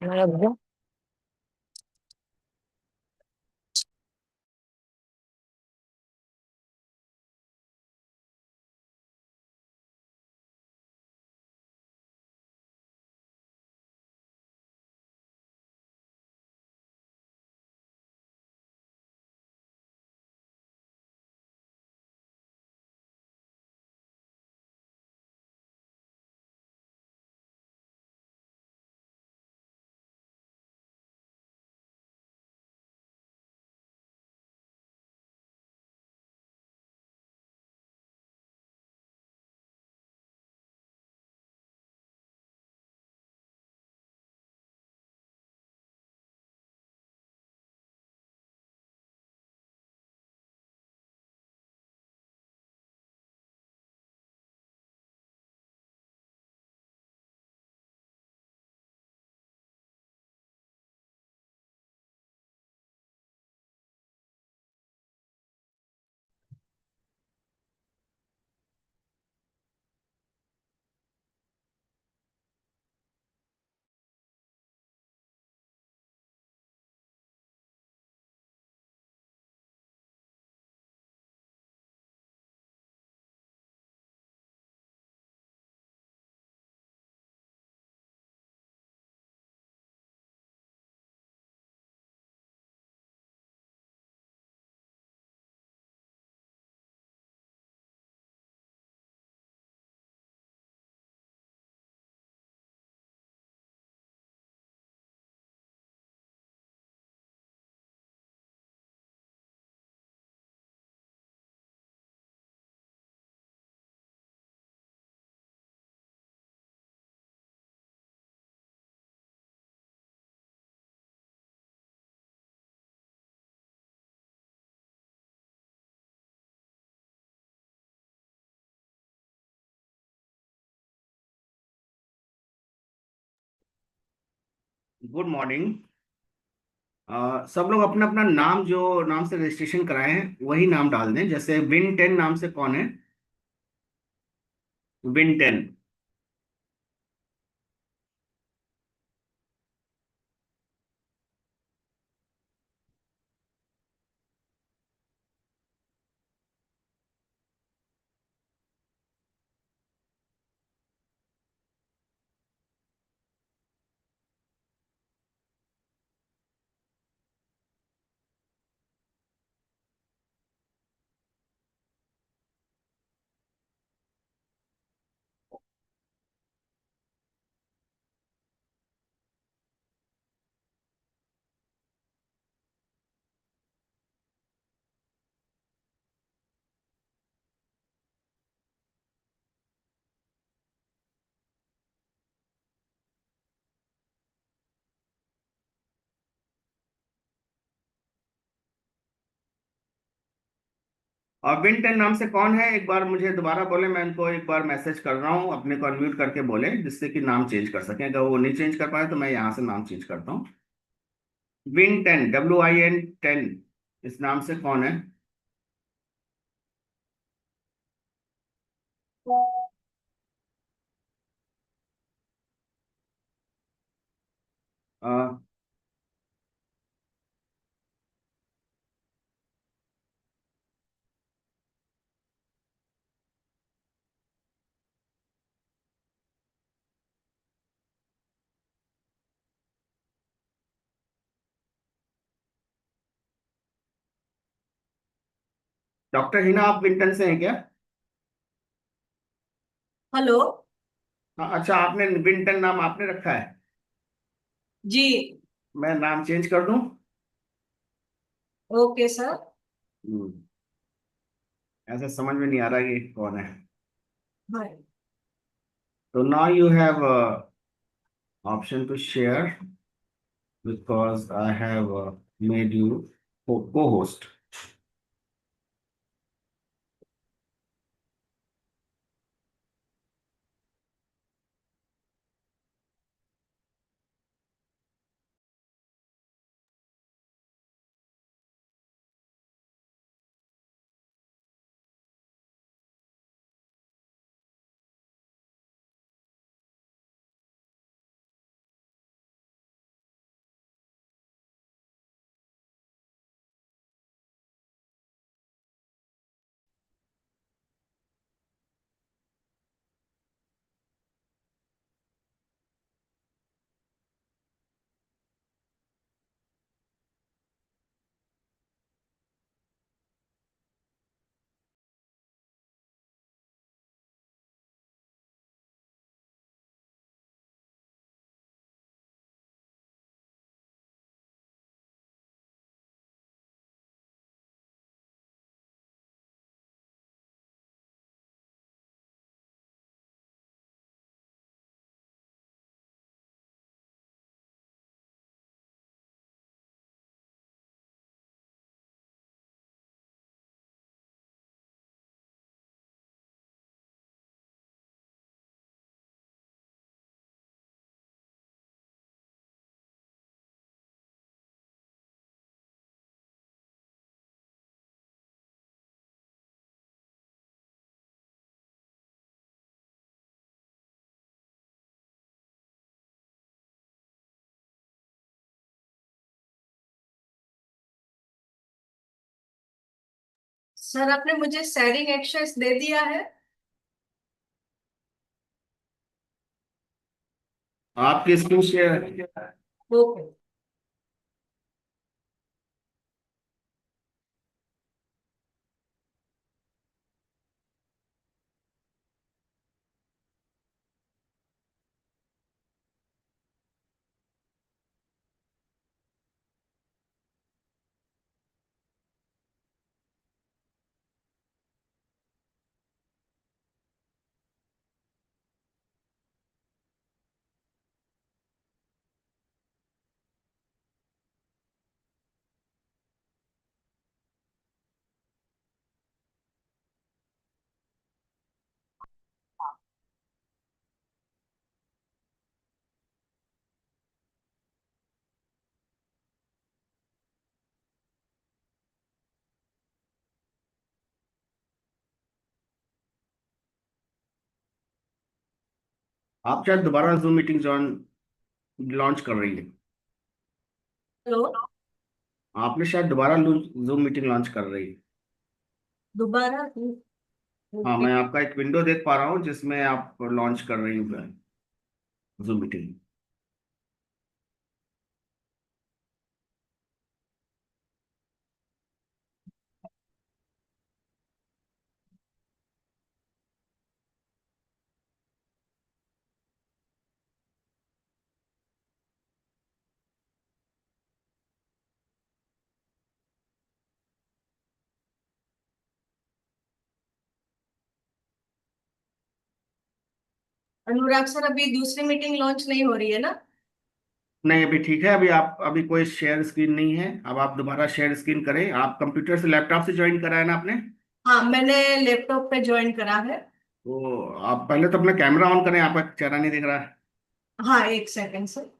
मैं रख दूं? Good morning. सब लोग अपना अपना नाम, जो नाम से रजिस्ट्रेशन कराए हैं वही नाम डाल दें। जैसे विन 10 नाम से कौन है? विन 10। और विन 10 नाम से कौन है, एक बार मुझे दोबारा बोले। मैं इनको एक बार मैसेज कर रहा हूँ, अपने को अनम्यूट करके बोले, जिससे कि नाम चेंज कर सकें। अगर वो नहीं चेंज कर पाए तो मैं यहाँ से नाम चेंज करता हूँ। विन 10, WIN 10, इस नाम से कौन है? डॉक्टर हिना, आप विन 10 से हैं क्या? हेलो। हाँ, अच्छा, आपने विन 10 नाम आपने रखा है। जी। मैं नाम चेंज कर दूं? Okay sir. हम्म, ऐसा समझ में नहीं आ रहा कि कौन है। हाँ। So now you have a option to share, because I have made you co-host. Sir आपने मुझे शेयरिंग एक्सेस दे दिया है। आपकी स्क्रीन शेयर। ओके। आप शायद दोबारा जूम मीटिंग जॉइन लॉन्च कर रही है। हेलो। आपने शायद दोबारा जूम मीटिंग लॉन्च कर रही है। दोबारा। हाँ, ओके। मैं आपका एक विंडो देख पा रहा हूँ जिसमें आप लॉन्च कर रही हैं जूम मीटिंग। अनुराग सर, अभी दूसरी मीटिंग लॉन्च नहीं हो रही है ना? नहीं, अभी ठीक है। अभी कोई शेयर स्क्रीन नहीं है। अब आप दोबारा शेयर स्क्रीन करें। आप कंप्यूटर से, लैपटॉप से ज्वाइन करा है ना आपने? हाँ, मैंने लैपटॉप पे ज्वाइन करा है। तो आप पहले तो अपना कैमरा ऑन करें, आपका चेहरा नहीं दिख रहा है। हाँ, एक सेकंड सर।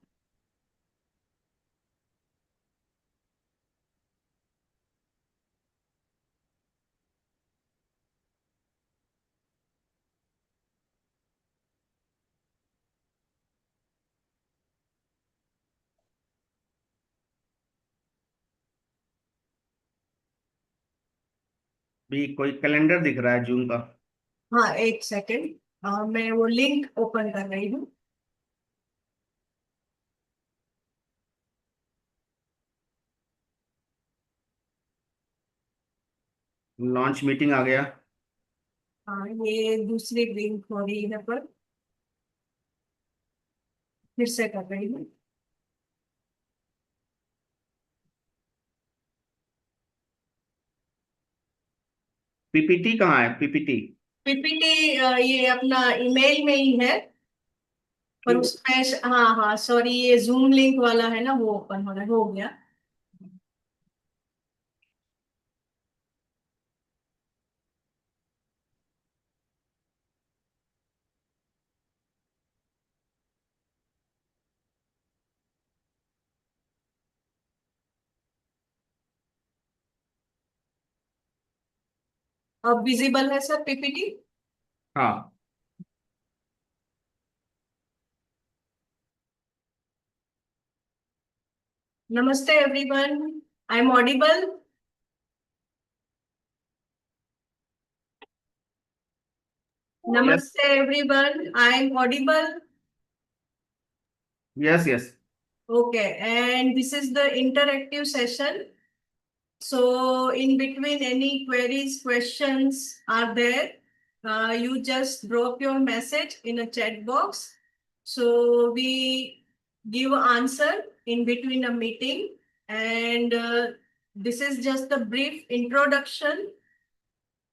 भी कोई कैलेंडर दिख रहा है जूम का। हाँ, एक सेकंड। मैं वो लिंक ओपन कर रही हूँ। लॉन्च मीटिंग आ गया। हाँ, ये दूसरी लिंक हो रही है, पर फिर से कर रही हूँ। पीपीटी कहाँ है, पीपीटी? पीपीटी ये अपना ईमेल में ही है। पर क्यों? उसमें हाँ हाँ, सॉरी, ये जूम लिंक वाला है ना, वो ओपन हो गया। अब विजिबल है सर पीपीटी? हाँ। Namaste everyone. I am audible? Yes, namaste everyone, I am audible? Yes, yes. Okay, and this is the interactive session. So in between any queries, questions are there, you just drop your message in a chat box. So we give answer in between a meeting, and this is just a brief introduction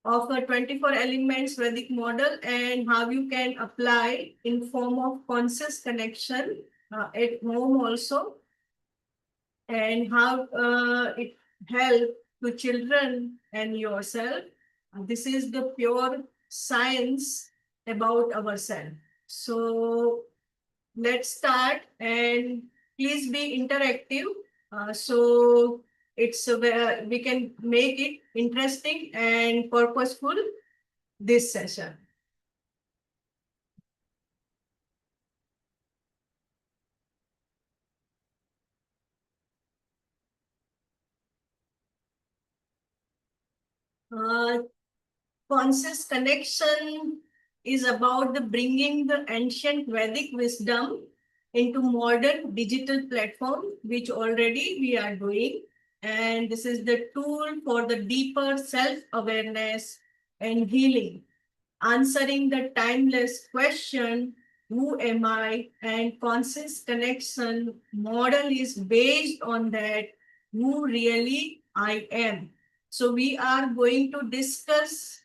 of a 24 elements Vedic model and how you can apply in form of conscious connection at home also, and how it help to children and yourself. This is the pure science about ourselves. So let's start, and please be interactive. So we can make it interesting and purposeful this session. Conscious connection is about the bringing the ancient Vedic wisdom into modern digital platform, which already we are doing. And this is the tool for the deeper self-awareness and healing, answering the timeless question, who am I? And conscious connection model is based on that, who really I am. So we are going to discuss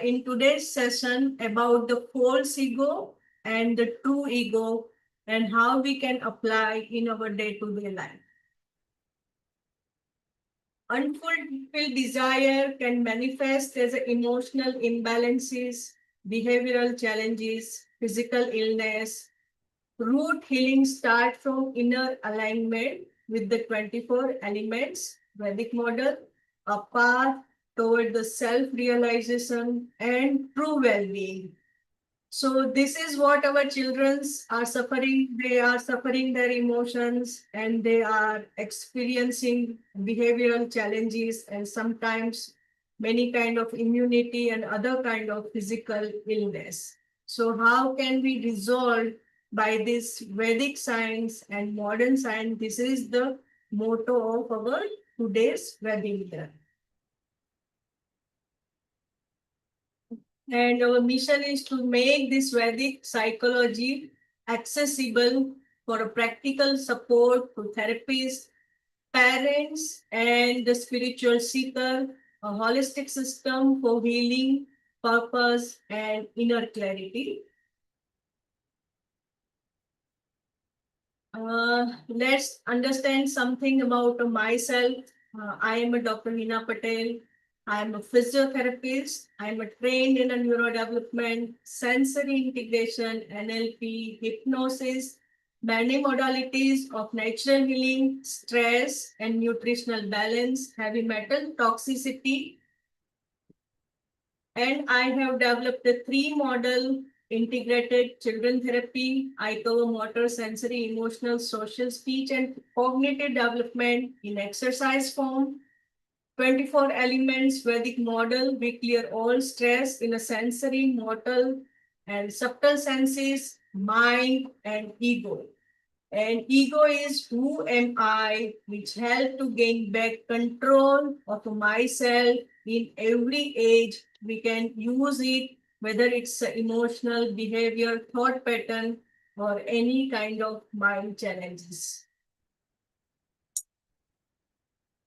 in today's session about the false ego and the true ego and how we can apply in our day-to-day life. Unfulfilled desire can manifest as emotional imbalances, behavioral challenges, physical illness. Root healing starts from inner alignment with the 24 elements Vedic model, a path toward the self-realization and true well-being. So this is what our children are suffering. They are suffering their emotions and they are experiencing behavioral challenges and sometimes many kind of immunity and other kind of physical illness. So how can we resolve by this Vedic science and modern science? This is the motto of our today's webinar. And our mission is to make this Vedic psychology accessible for a practical support to therapists, parents, and the spiritual seeker, a holistic system for healing, purpose, and inner clarity. Let's understand something about myself. I am a Dr. Heena Patel. I am a physiotherapist. I am trained in a neurodevelopment, sensory integration, NLP, hypnosis, many modalities of natural healing, stress and nutritional balance, heavy metal toxicity. And I have developed a 3-model integrated children therapy. I cover motor, sensory, emotional, social, speech, and cognitive development in exercise form. 24 elements Vedic model. We clear all stress in a sensory, motor, and subtle senses, mind, and ego. And ego is who am I, which help to gain back control of myself in every age. We can use it, whether it's emotional, behavior, thought pattern, or any kind of mind challenges.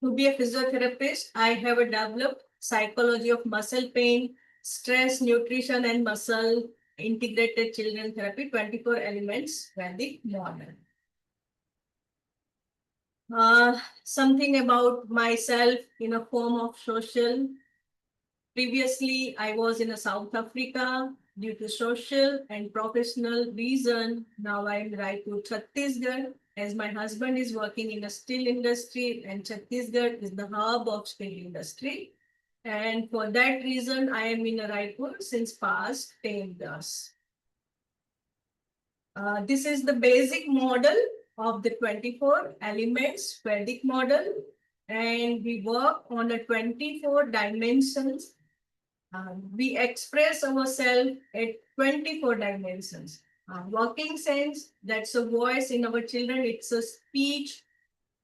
To be a physiotherapist, I have developed psychology of muscle pain, stress, nutrition, and muscle integrated children therapy, 24 elements, Vedic model. Something about myself in a form of social. Previously, I was in South Africa due to social and professional reason. Now I am right to Chhattisgarh as my husband is working in a steel industry and Chhattisgarh is the hub of steel industry. And for that reason, I am in Raipur since past 10 years. This is the basic model of the 24 elements Vedic model, and we work on the 24 dimensions. We express ourselves at 24 dimensions. Working sense, that's a voice in our children, it's a speech,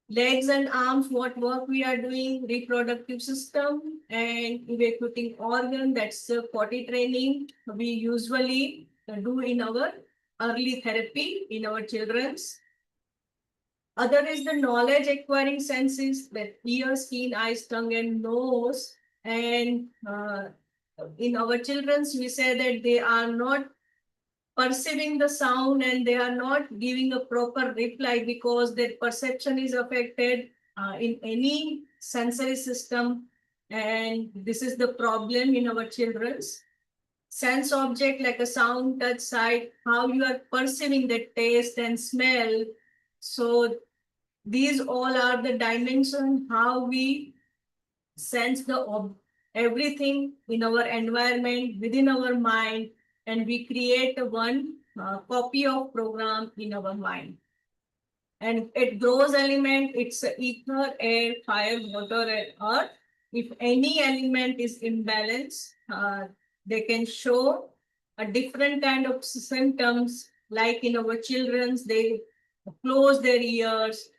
legs and arms, what work we are doing, reproductive system, and evacuating organ, that's the potty training we usually do in our early therapy in our children's. Other is the knowledge acquiring senses, that ear, skin, eyes, tongue, and nose. And in our children's, we say that they are not perceiving the sound and they are not giving a proper reply because their perception is affected in any sensory system. And this is the problem in our children's. Sense object like a sound, touch, sight, how you are perceiving the taste and smell. So these all are the dimensions how we sense the everything in our environment, within our mind, and we create one copy of program in our mind. And it grows element, it's ether, air, fire, water, and earth. if any element is imbalanced, they can show a different kind of symptoms, like in our children's, they close their ears,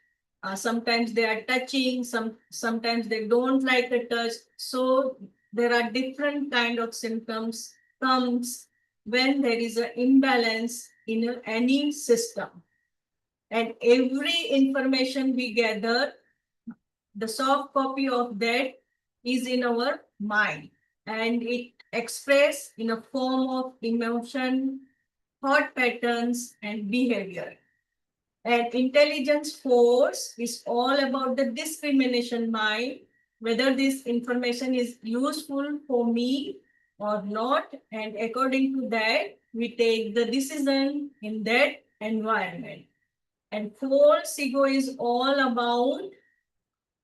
sometimes they are touching, sometimes they don't like the touch. So there are different kind of symptoms comes when there is an imbalance in any system. And every information we gather, the soft copy of that is in our mind, and it expressed in a form of emotion, thought patterns, and behavior. And intelligence force is all about the discrimination mind, whether this information is useful for me or not. And according to that, we take the decision in that environment. And false ego is all about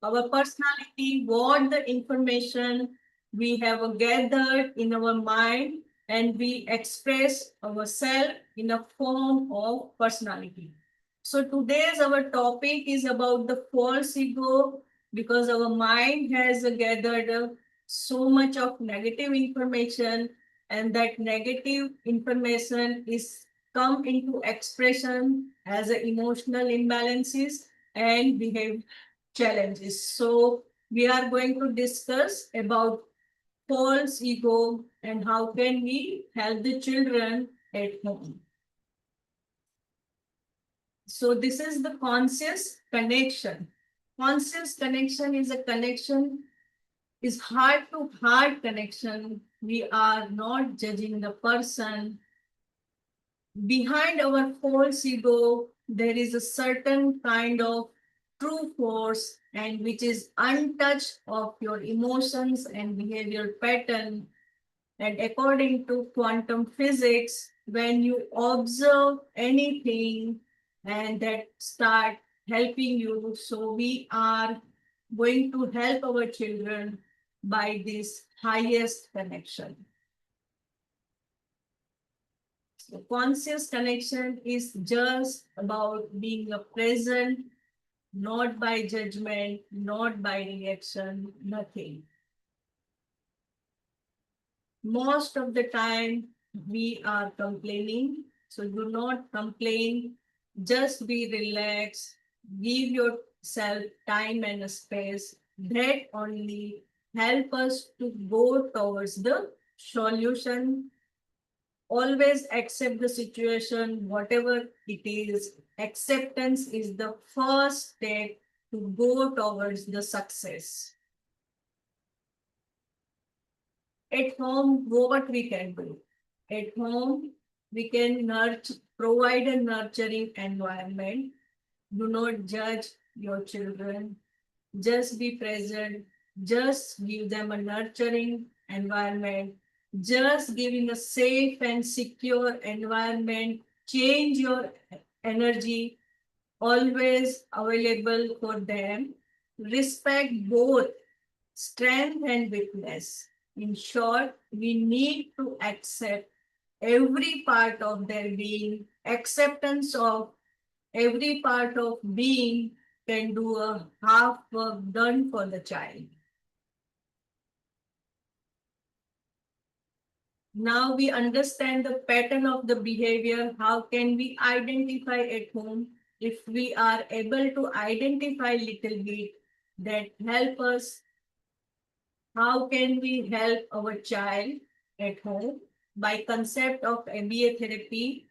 our personality, what the information we have gathered in our mind, and we express ourselves in a form of personality. So today's our topic is about the false ego, because our mind has gathered so much of negative information, and that negative information is come into expression as emotional imbalances and behavior challenges. So we are going to discuss about false ego and how can we help the children at home. So this is the conscious connection. Conscious connection is a connection, is heart to heart connection. We are not judging the person. Behind our false ego, there is a certain kind of true force, and which is untouched of your emotions and behavior pattern. And according to quantum physics, when you observe anything and that start helping you, so we are going to help our children by this highest connection. The conscious connection is just about being a present, not by judgment, not by reaction, nothing. Most of the time we are complaining, so do not complain, just be relaxed, give yourself time and space. That only help us to go towards the solution. Always accept the situation, whatever it is. Acceptance is the first step to go towards the success. At home, what we can do? At home, we can provide a nurturing environment. Do not judge your children. Just be present. Just give them a nurturing environment. Just giving a safe and secure environment. Change your energy, always available for them. Respect both strength and weakness. In short, we need to accept every part of their being. Acceptance of every part of being can do a half work done for the child. Now we understand the pattern of the behavior. How can we identify at home? If we are able to identify little bit, that help us. How can we help our child at home? By concept of MBA therapy,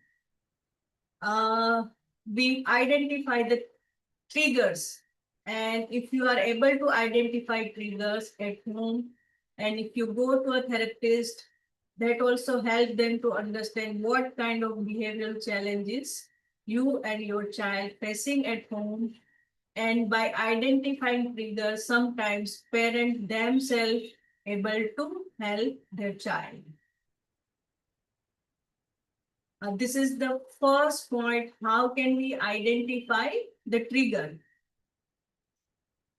we identify the triggers. And if you are able to identify triggers at home, and if you go to a therapist, that also helps them to understand what kind of behavioral challenges you and your child facing at home. And by identifying triggers, sometimes parents themselves able to help their child. This is the first point. How can we identify the trigger?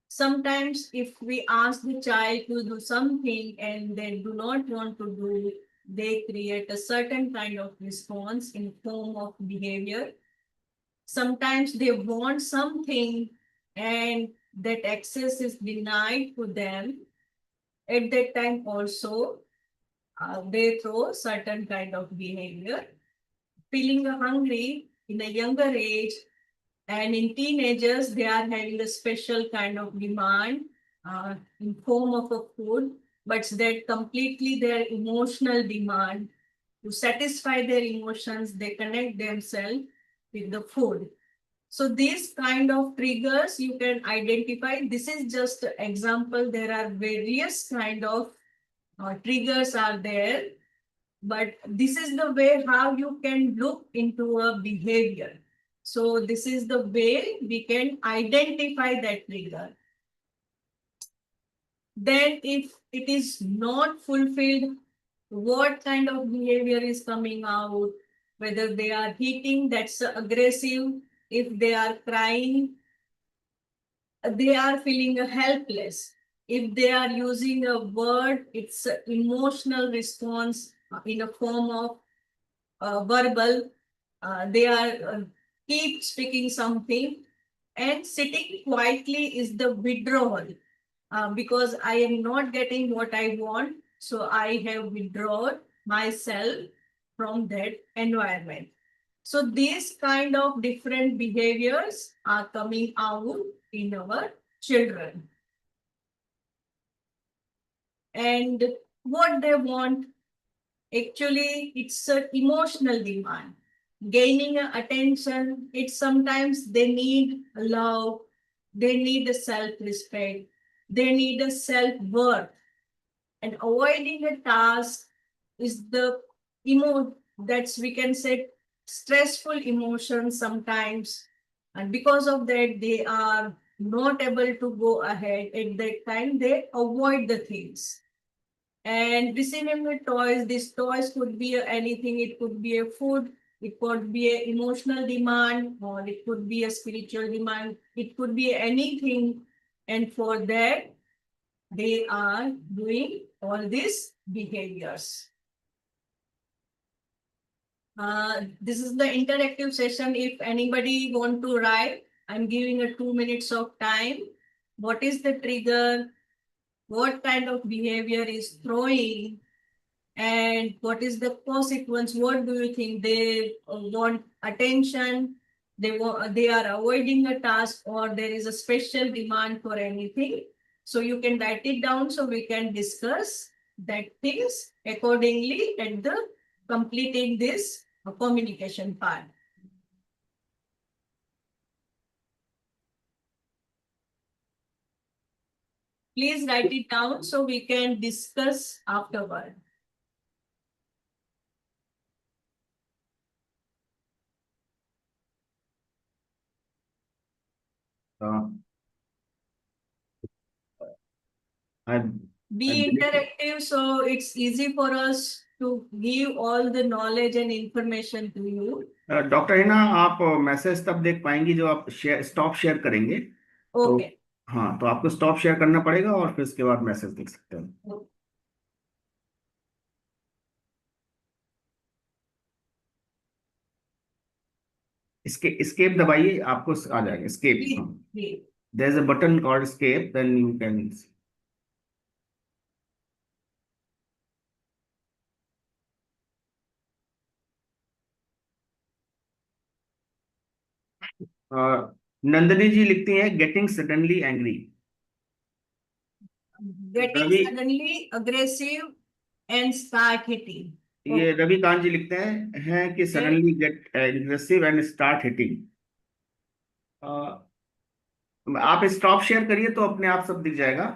Sometimes if we ask the child to do something and they do not want to do, they create a certain kind of response in form of behavior. Sometimes they want something and that access is denied to them. at that time also they throw certain kind of behavior. Feeling hungry in a younger age, and in teenagers, they are having a special kind of demand in form of a food, but that completely their emotional demand. To satisfy their emotions, they connect themselves with the food. So these kind of triggers you can identify. This is just an example. There are various kind of triggers are there, but this is the way how you can look into a behavior. So this is the way we can identify that trigger. Then if it is not fulfilled, what kind of behavior is coming out, whether they are hitting, that's aggressive. If they are crying, they are feeling helpless. If they are using a word, it's an emotional response in a form of verbal. They are keep speaking something, and sitting quietly is the withdrawal. Because I am not getting what I want, so I have withdrawn myself from that environment. So these kind of different behaviors are coming out in our children. And what they want, actually, it's an emotional demand. Gaining attention, it's sometimes they need love, they need a self-respect, they need a self-worth. And avoiding a task is the that's we can say stressful emotion sometimes, and because of that they are not able to go ahead. At that time they avoid the things. And receiving the toys, these toys could be anything. It could be a food, it could be an emotional demand, or it could be a spiritual demand, it could be anything. And for that they are doing all these behaviors. This is the interactive session. If anybody want to write, I'm giving a 2 minutes of time. What is the trigger? What kind of behavior is throwing? And what is the consequence? What do you think? They want attention, they are avoiding a task, or there is a special demand for anything. So you can write it down so we can discuss that things accordingly at the completing this communication part. Please write it down so we can discuss afterward. Uh, I Be I believe, interactive, so it's easy for us to give all the knowledge and information to you. Doctor Hina, आप message तब देख पाएंगी जो आप stop share करेंगे। तो Okay. हाँ, तो आपको स्टॉप शेयर करना पड़ेगा और फिर उसके बाद मैसेज देख सकते हैं। escape दबाइए, आपको आ जाएगा escape। Please, हाँ, please. there's a button called escape, then you can Nandini ji लिखती हैं getting suddenly angry. Getting Ravi suddenly aggressive and start hitting. ये रविकांत जी लिखते हैं कि Okay. Suddenly get aggressive and start hitting. आप स्टॉप शेयर करिए तो अपने आप सब दिख जाएगा।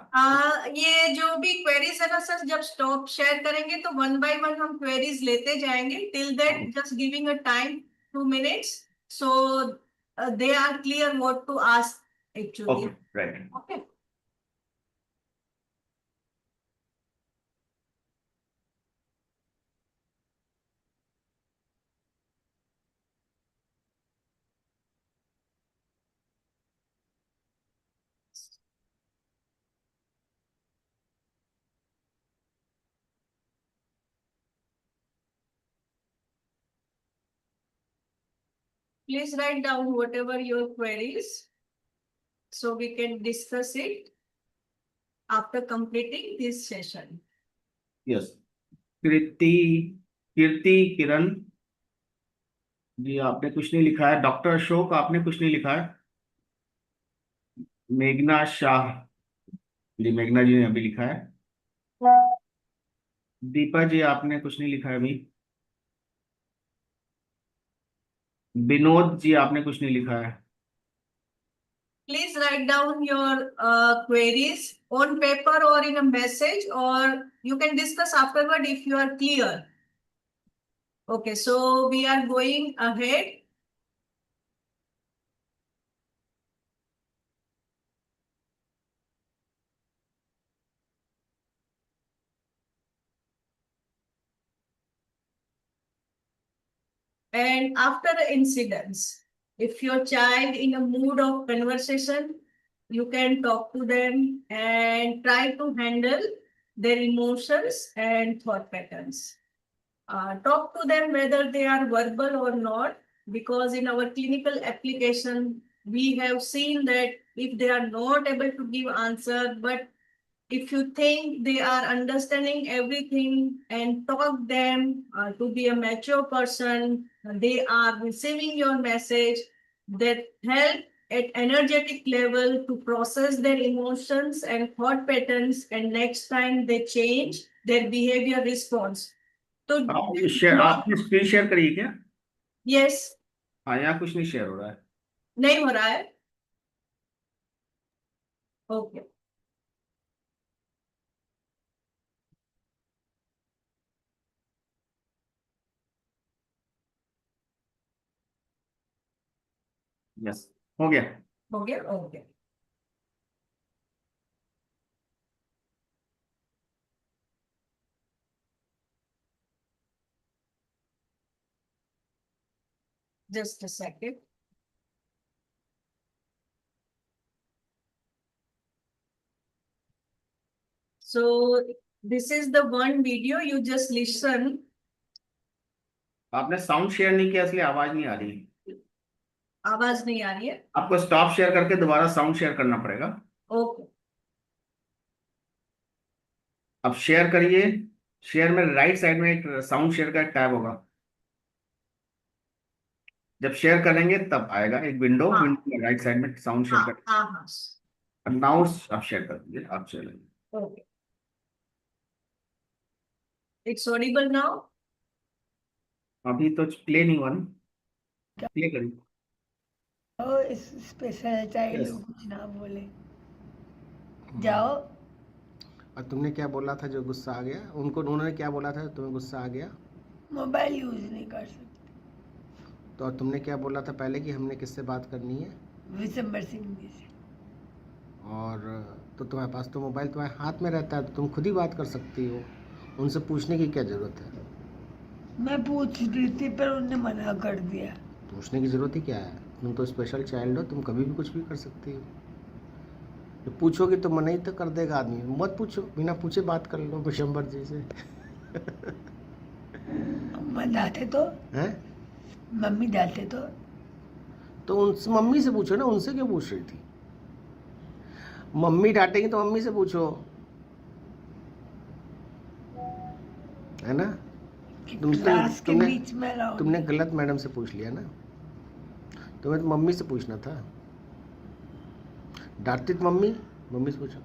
ये जो भी क्वेरीज है ना सर, जब स्टॉप शेयर करेंगे तो 1 by 1 हम क्वेरीज लेते जाएंगे। Till that just giving a time 2 minutes, so they are clear what to ask actually. Okay, right. Okay. Please write down whatever your queries so we can discuss it after completing this session. Yes, Kirti Kiran ji आपने कुछ नहीं लिखा है। Doctor Ashok आपने कुछ नहीं लिखा है। मेघना शाह जी, मेघना जी ने अभी लिखा है। दीपा जी आपने कुछ नहीं लिखा है अभी। विनोद जी आपने कुछ नहीं लिखा है। Please write down your queries on paper or in a message, or you can discuss afterward if you are clear. Okay, so we are going ahead. And after the incidents, if your child in a mood of conversation, you can talk to them and try to handle their emotions and thought patterns. Talk to them whether they are verbal or not, because in our clinical application, we have seen that if they are not able to give answer, but if you think they are understanding everything and talk them to be a mature person, they are receiving your message, that help at energetic level to process their emotions and thought patterns, and next time they change their behavior response. तो आपने screen share करी है क्या? Yes, हाँ, यहाँ कुछ नहीं share हो रहा है। नहीं हो रहा है। ओके, यस, हो गया। हो गया, okay. Just a second. So this is the one video you just listen. आपने साउंड शेयर नहीं किया इसलिए आवाज नहीं आ रही। आवाज नहीं आ रही है। आपको स्टॉप शेयर करके दोबारा साउंड शेयर करना पड़ेगा। ओके, अब शेयर करिए। शेयर में राइट साइड में एक साउंड शेयर का एक टैब होगा। जब शेयर करेंगे तब आएगा एक विंडो, हाँ, विंडो में राइट साइड में साउंड शेयर हाँ, हाँ, हाँ, का नाउ आप शेयर कर दीजिए। आप चलेंगे। ओके। It's audible now. अभी तो प्ले नहीं हुआ ना, प्ले करिए। इस स्पेशल चाइल्ड यस। कुछ ना बोले जाओ। और तुमने क्या बोला था जो गुस्सा आ गया उनको? उन्होंने क्या बोला था तुम्हें गुस्सा आ गया? मोबाइल यूज नहीं कर सकते। तो और तुमने क्या बोला था पहले कि हमने किससे बात करनी है? विशंबर सिंह जी से। और तो तुम्हारे पास तो मोबाइल तुम्हारे हाथ में रहता है, तो तुम खुद ही बात कर सकती हो। उनसे पूछने की क्या ज़रूरत है? मैं पूछ रही थी पर उन्होंने मना कर दिया। पूछने की ज़रूरत ही क्या है? तुम तो स्पेशल चाइल्ड हो, तुम कभी भी कुछ भी कर सकती हो। तो पूछोगे तो मना ही तो कर देगा आदमी। मत पूछो, बिना पूछे बात कर लो विशंबर जी से। अम्मा डांटे तो हैं? मम्मी डांटे तो उनसे मम्मी से पूछो ना, उनसे क्यों पूछ रही थी? मम्मी डांटेगी तो मम्मी से पूछो, है ना? क्लास के बीच में लाओ। तुमने गलत मैडम से पूछ लिया ना, तुम्हें तो मम्मी से पूछना था। डांटती तो मम्मी से पूछो।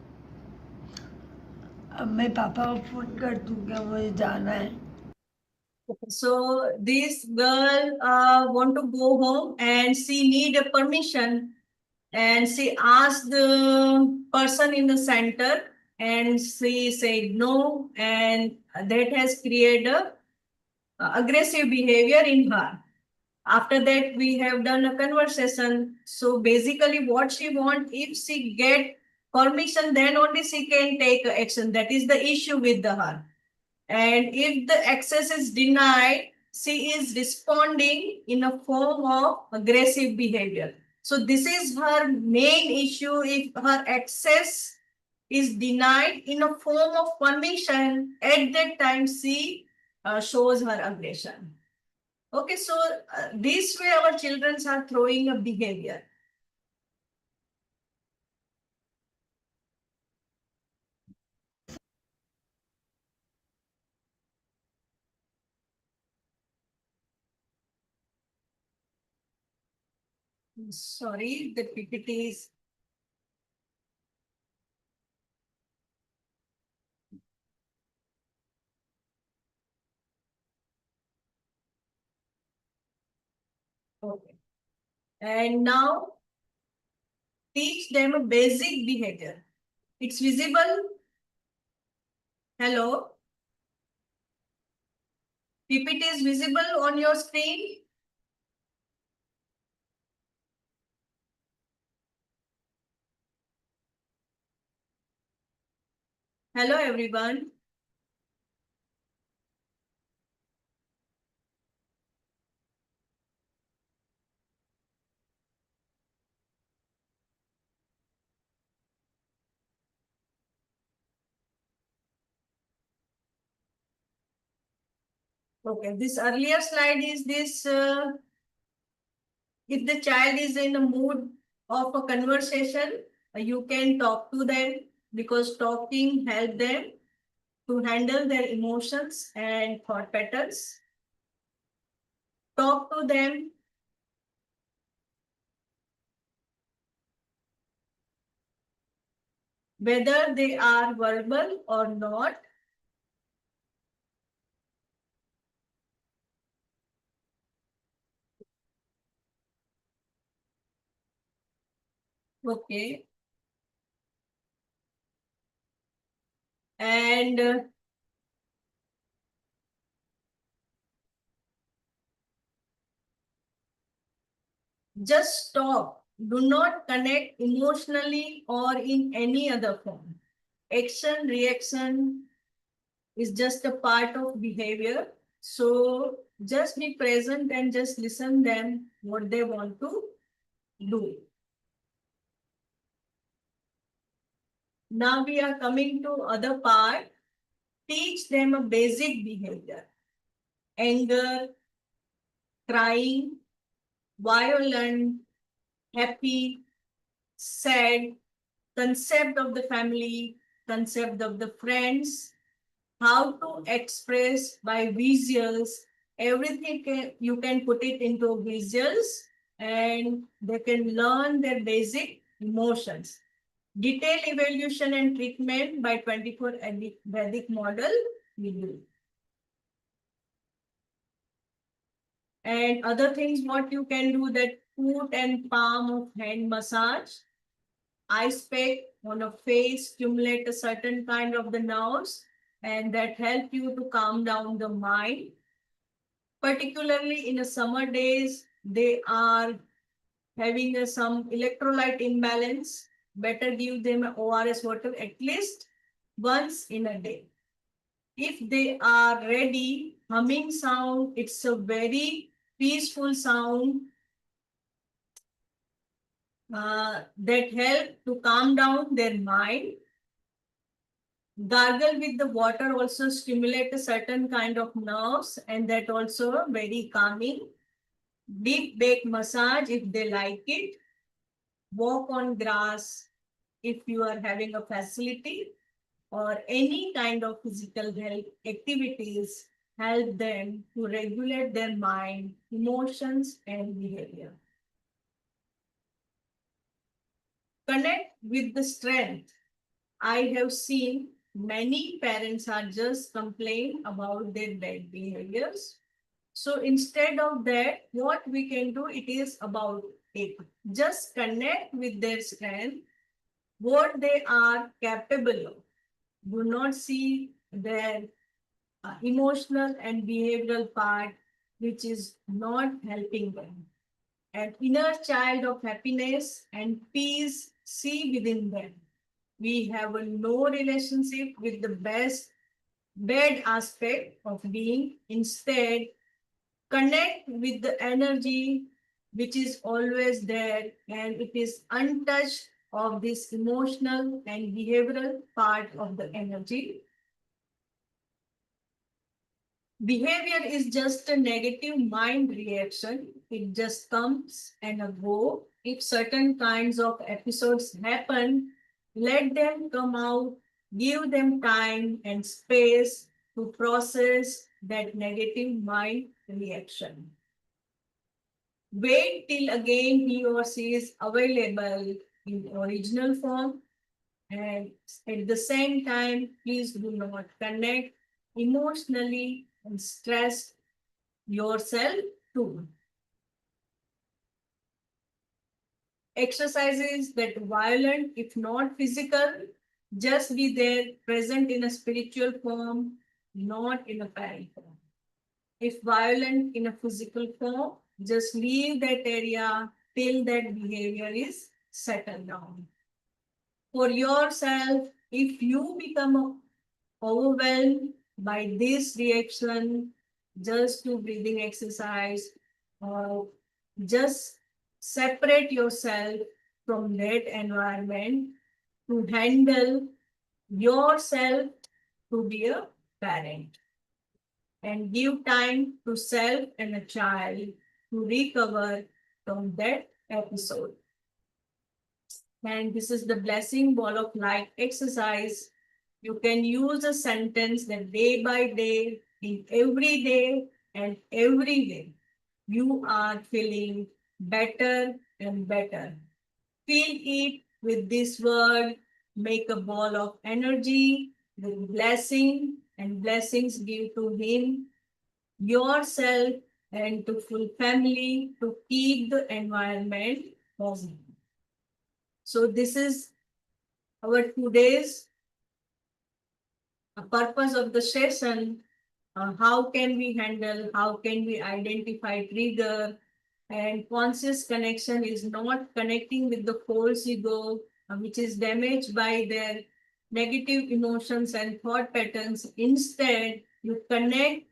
अब मैं पापा को फोन कर दूंगा, मुझे जाना है। So this girl want to go home and she need a permission, and she asked the person in the center and she said no, and that has created a aggressive behavior in her. After that, we have done a conversation. So basically what she want, if she get permission, then only she can take action. That is the issue with her. And if the access is denied, she is responding in a form of aggressive behavior. So this is her main issue. If her access is denied in a form of permission, at that time she shows her aggression. Okay, so this way our children are throwing a behavior. 。Sorry, the PPT is. Okay. And now teach them a basic behavior. It's visible. Hello. PPT is visible on your screen. Hello, everyone. Okay, this earlier slide is this. If the child is in a mood of a conversation, you can talk to them because talking helps them to handle their emotions and thought patterns. Talk to them. Whether they are verbal or not. Okay. And just stop. Do not connect emotionally or in any other form. Action, reaction is just a part of behavior. So just be present and just listen them what they want to do. Now we are coming to other part. Teach them a basic behavior. Anger, crying, violent, happy, sad, concept of the family, concept of the friends, how to express by visuals, everything you can put it into visuals and they can learn their basic emotions. Detailed evaluation and treatment by 24 Vedic model we do. And other things what you can do, that foot and palm of hand massage, ice pack on a face, stimulate a certain kind of the nerves and that help you to calm down the mind. Particularly in the summer days, they are having some electrolyte imbalance. Better give them ORS water at least once in a day. If they are ready, humming sound, it's a very peaceful sound that help to calm down their mind. Gargle with the water also stimulate a certain kind of nerves and that also very calming. Deep back massage if they like it. Walk on grass if you are having a facility, or any kind of physical health activities help them to regulate their mind, emotions, and behavior. Connect with the strength. I have seen many parents are just complain about their bad behaviors. So instead of that, what we can do, it is about it. Just connect with their strength, what they are capable of. Do not see their emotional and behavioral part, which is not helping them. An inner child of happiness and peace see within them. We have a no relationship with the bad aspect of being. Instead, connect with the energy which is always there and it is untouched of this emotional and behavioral part of the energy. Behavior is just a negative mind reaction. It just comes and go. If certain kinds of episodes happen, let them come out, give them time and space to process that negative mind reaction. Wait till again he or she is available in original form. And at the same time, please do not connect emotionally and stress yourself too. Exercises that violent, if not physical, just be there, present in a spiritual form, not in a parent form. If violent in a physical form, just leave that area till that behavior is settled down. For yourself, if you become overwhelmed by this reaction, just do breathing exercise or just separate yourself from that environment to handle yourself to be a parent, and give time to self and a child to recover from that episode. And this is the blessing ball of light exercise. You can use a sentence that day by day, in every day and every day, you are feeling better and better. Fill it with this word, make a ball of energy with blessing, and blessings give to him, yourself, and to full family to keep the environment positive. So this is our today's purpose of the session. How can we handle, how can we identify trigger, and conscious connection is not connecting with the false ego, which is damaged by their negative emotions and thought patterns. Instead, you connect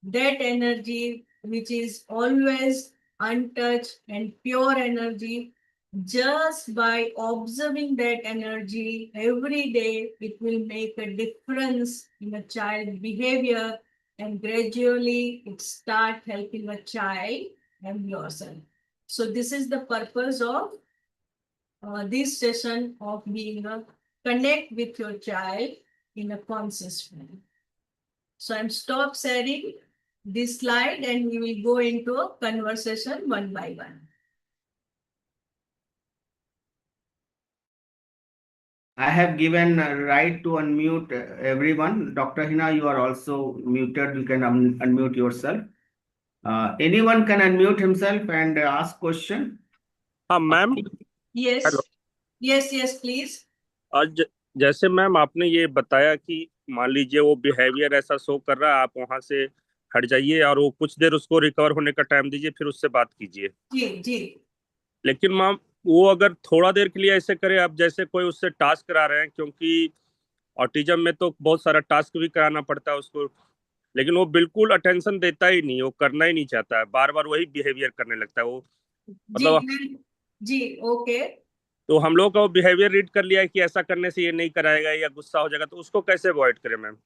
that energy, which is always untouched and pure energy. Just by observing that energy every day, it will make a difference in a child's behavior, and gradually it start helping a child and yourself. So this is the purpose of this session, of being a connect with your child in a conscious way. So I'm stop sharing this slide and we will go into a conversation one by one. I have given a right to unmute everyone. Dr. Heena, you are also muted. You can unmute yourself. Anyone can unmute himself and ask question. हाँ ma'am. Yes. Hello. Yes, please. आज जैसे ma'am आपने ये बताया कि मान लीजिए वो बिहेवियर ऐसा शो कर रहा है, आप वहां से हट जाइए और वो कुछ देर उसको रिकवर होने का टाइम दीजिए, फिर उससे बात कीजिए। जी। लेकिन मैम वो अगर थोड़ा देर के लिए ऐसे करे, आप जैसे कोई उससे टास्क करा रहे हैं, क्योंकि ऑटिज्म में तो बहुत सारा टास्क भी कराना पड़ता है उसको, लेकिन वो बिल्कुल अटेंशन देता ही नहीं, वो करना ही नहीं चाहता है, बार बार वही बिहेवियर करने लगता है वो, मतलब जी ओके। तो हम लोग का वो बिहेवियर रीड कर लिया है कि ऐसा करने से ये नहीं कराएगा या गुस्सा हो जाएगा, तो उसको कैसे अवॉइड करें मैम?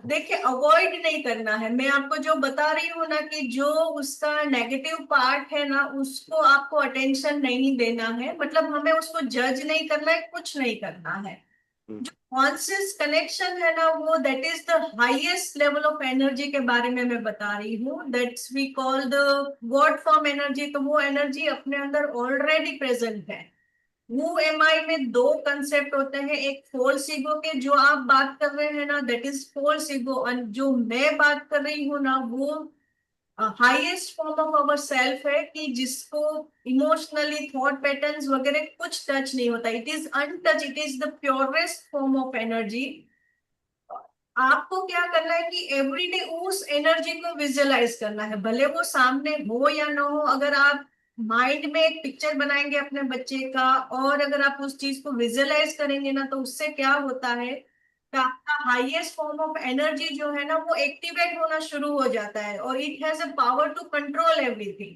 देखिए, अवॉइड नहीं करना है। मैं आपको जो बता रही हूँ ना, कि जो उसका नेगेटिव पार्ट है ना, उसको आपको अटेंशन नहीं देना है। मतलब हमें उसको जज नहीं करना है, कुछ नहीं करना है। जो कॉन्शियस कनेक्शन है ना, वो that is the highest level of energy के बारे में मैं बता रही हूँ। That's we call the god form energy. तो वो एनर्जी अपने अंदर ऑलरेडी प्रेजेंट है। हु एम आई में दो कंसेप्ट होते हैं, एक फॉल्स ईगो के जो आप बात कर रहे हैं ना, दैट इज फॉल्स ईगो, और जो मैं बात कर रही हूँ ना, वो highest form of our self है, कि जिसको इमोशनली थॉट पैटर्न्स वगैरह कुछ टच नहीं होता। It is untouch, it is the purest form of energy. आपको क्या करना है कि एवरीडे उस एनर्जी को विजुअलाइज करना है, भले वो सामने हो या ना हो। अगर आप माइंड में एक पिक्चर बनाएंगे अपने बच्चे का, और अगर आप उस चीज को विजुअलाइज करेंगे ना, तो उससे क्या होता है कि आपका हाईएस्ट फॉर्म ऑफ एनर्जी जो है ना, वो एक्टिवेट होना शुरू हो जाता है, और it has a power to control everything.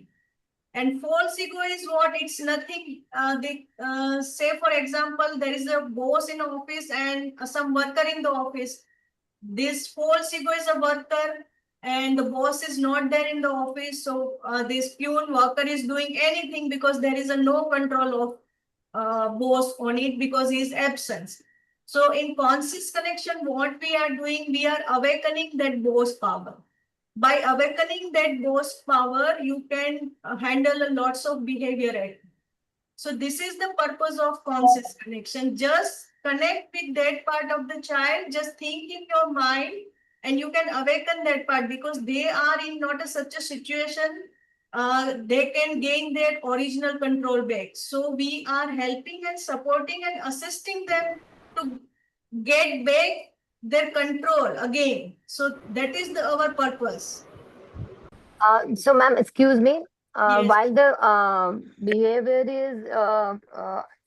And false ego is what? It's nothing. Say for example, there is a boss in office and some worker in the office. This false ego is a worker and the boss is not there in the office. So this peon worker is doing anything because there is a no control of boss on it because he is absent. So in conscious connection, what we are doing, we are awakening that boss power. By awakening that ghost power, you can handle lots of behavior. So this is the purpose of conscious connection. Just connect with that part of the child. Just think in your mind, and you can awaken that part, because they are in not such a situation. They can gain their original control back. So we are helping and supporting and assisting them to get back their control again. So that is our purpose. So, ma'am, excuse me. Yes. While the behavior is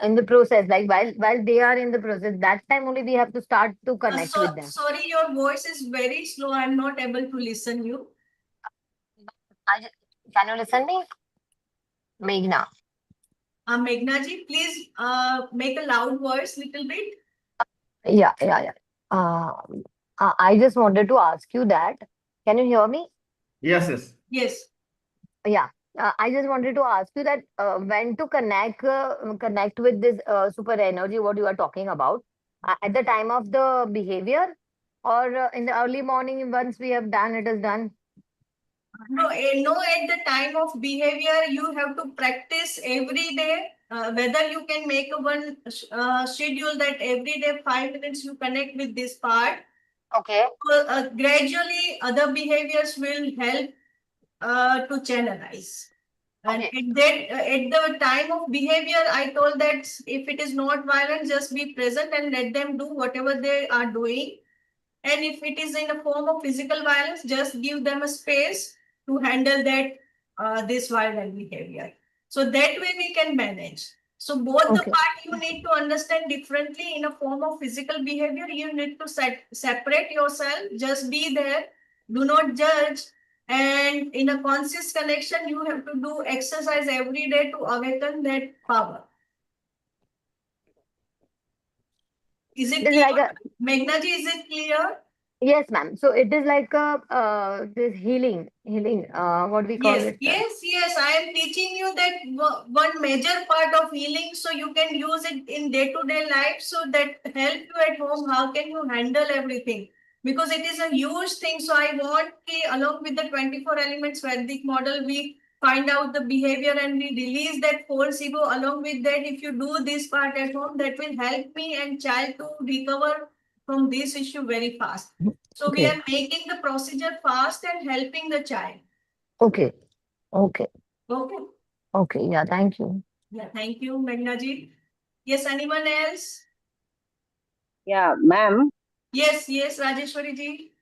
in the process, like while they are in the process, that time only we have to start to connect with them. Sorry, your voice is very slow. I'm not able to listen you. Can you listen me, Meghna? Meghna ji, please make a loud voice little bit. Yeah. I just wanted to ask you that. Can you hear me? Yes, yes. Yes. Yeah. I just wanted to ask you that when to connect with this super energy, what you are talking about, at the time of the behavior, or in the early morning, once we have done, it is done. No, at the time of behavior, you have to practice every day. Whether you can make one schedule that every day 5 minutes you connect with this part. Okay. Gradually, other behaviors will help to channelize. And Okay. at the time of behavior, I told that if it is not violent, just be present and let them do whatever they are doing. And if it is in a form of physical violence, just give them a space to handle that this violent behavior. So that way we can manage. So both the Okay. part you need to understand differently. In a form of physical behavior, you need to separate yourself. Just be there. Do not judge. And in a conscious connection, you have to do exercise every day to awaken that power. Is it This is clear? like a Meghna ji, is it clear? yes, ma'am. So it is like a this healing. What we call it? Yes. I am teaching you that one major part of healing, so you can use it in day-to-day life. So that help you at home. How can you handle everything? Because it is a huge thing. So I want along with the 24 elements Vedic model, we find out the behavior and we release that false ego. Along with that, if you do this part at home, that will help me and child to recover from this issue very fast. So we Okay. are making the procedure fast and helping the child. Okay. Okay. Okay. Yeah. Thank you. Yeah, thank you, Meghna ji. Yes, anyone else? Yeah, ma'am. Yes, Rajeshwari ji.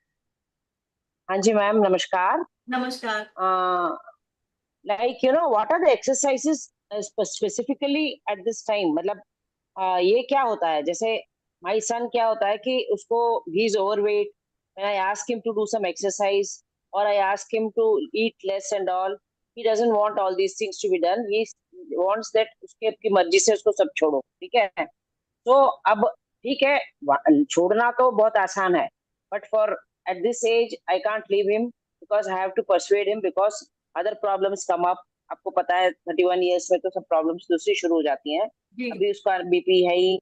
हाँ जी ma'am नमस्कार. Namaskar. Like what are the exercises specifically at this time? मतलब ये क्या होता है, जैसे my son क्या होता है कि उसको he is overweight, when I ask him to do some exercise or I ask him to eat less and all, he doesn't want all these things to be done. He wants that उसके अपनी मर्जी से उसको सब छोड़ो, ठीक है. तो अब ठीक है, छोड़ना तो बहुत आसान है, but for at this age I can't leave him because I have to persuade him because other problems come up. आपको पता है 31 years में तो सब प्रॉब्लम्स दूसरी शुरू हो जाती हैं. अभी उसका बीपी है ही,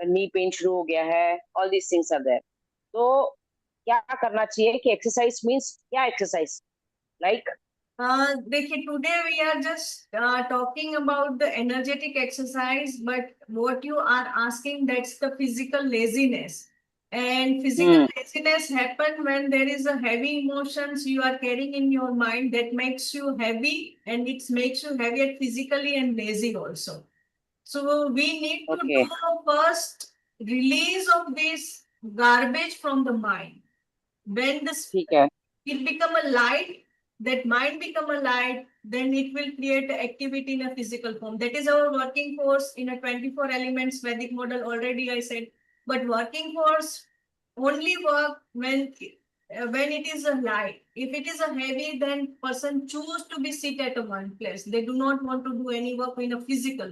नी पेन शुरू हो गया है, all these things are there. तो क्या करना चाहिए कि एक्सरसाइज मींस क्या exercise like Today we are just talking about the energetic exercise, but what you are asking, that's the physical laziness. And physical laziness happen when there is a heavy emotions you are carrying in your mind that makes you heavy, and it makes you heavy physically and lazy also. So we need to do first release of this garbage from the mind. When this it become a light, that mind become a light, then it will create activity in a physical form. That is our working force in a 24 elements Vedic model already I said. But working force only work when it is a light. If it is a heavy, then person choose to be sit at a one place. They do not want to do any work in a physical.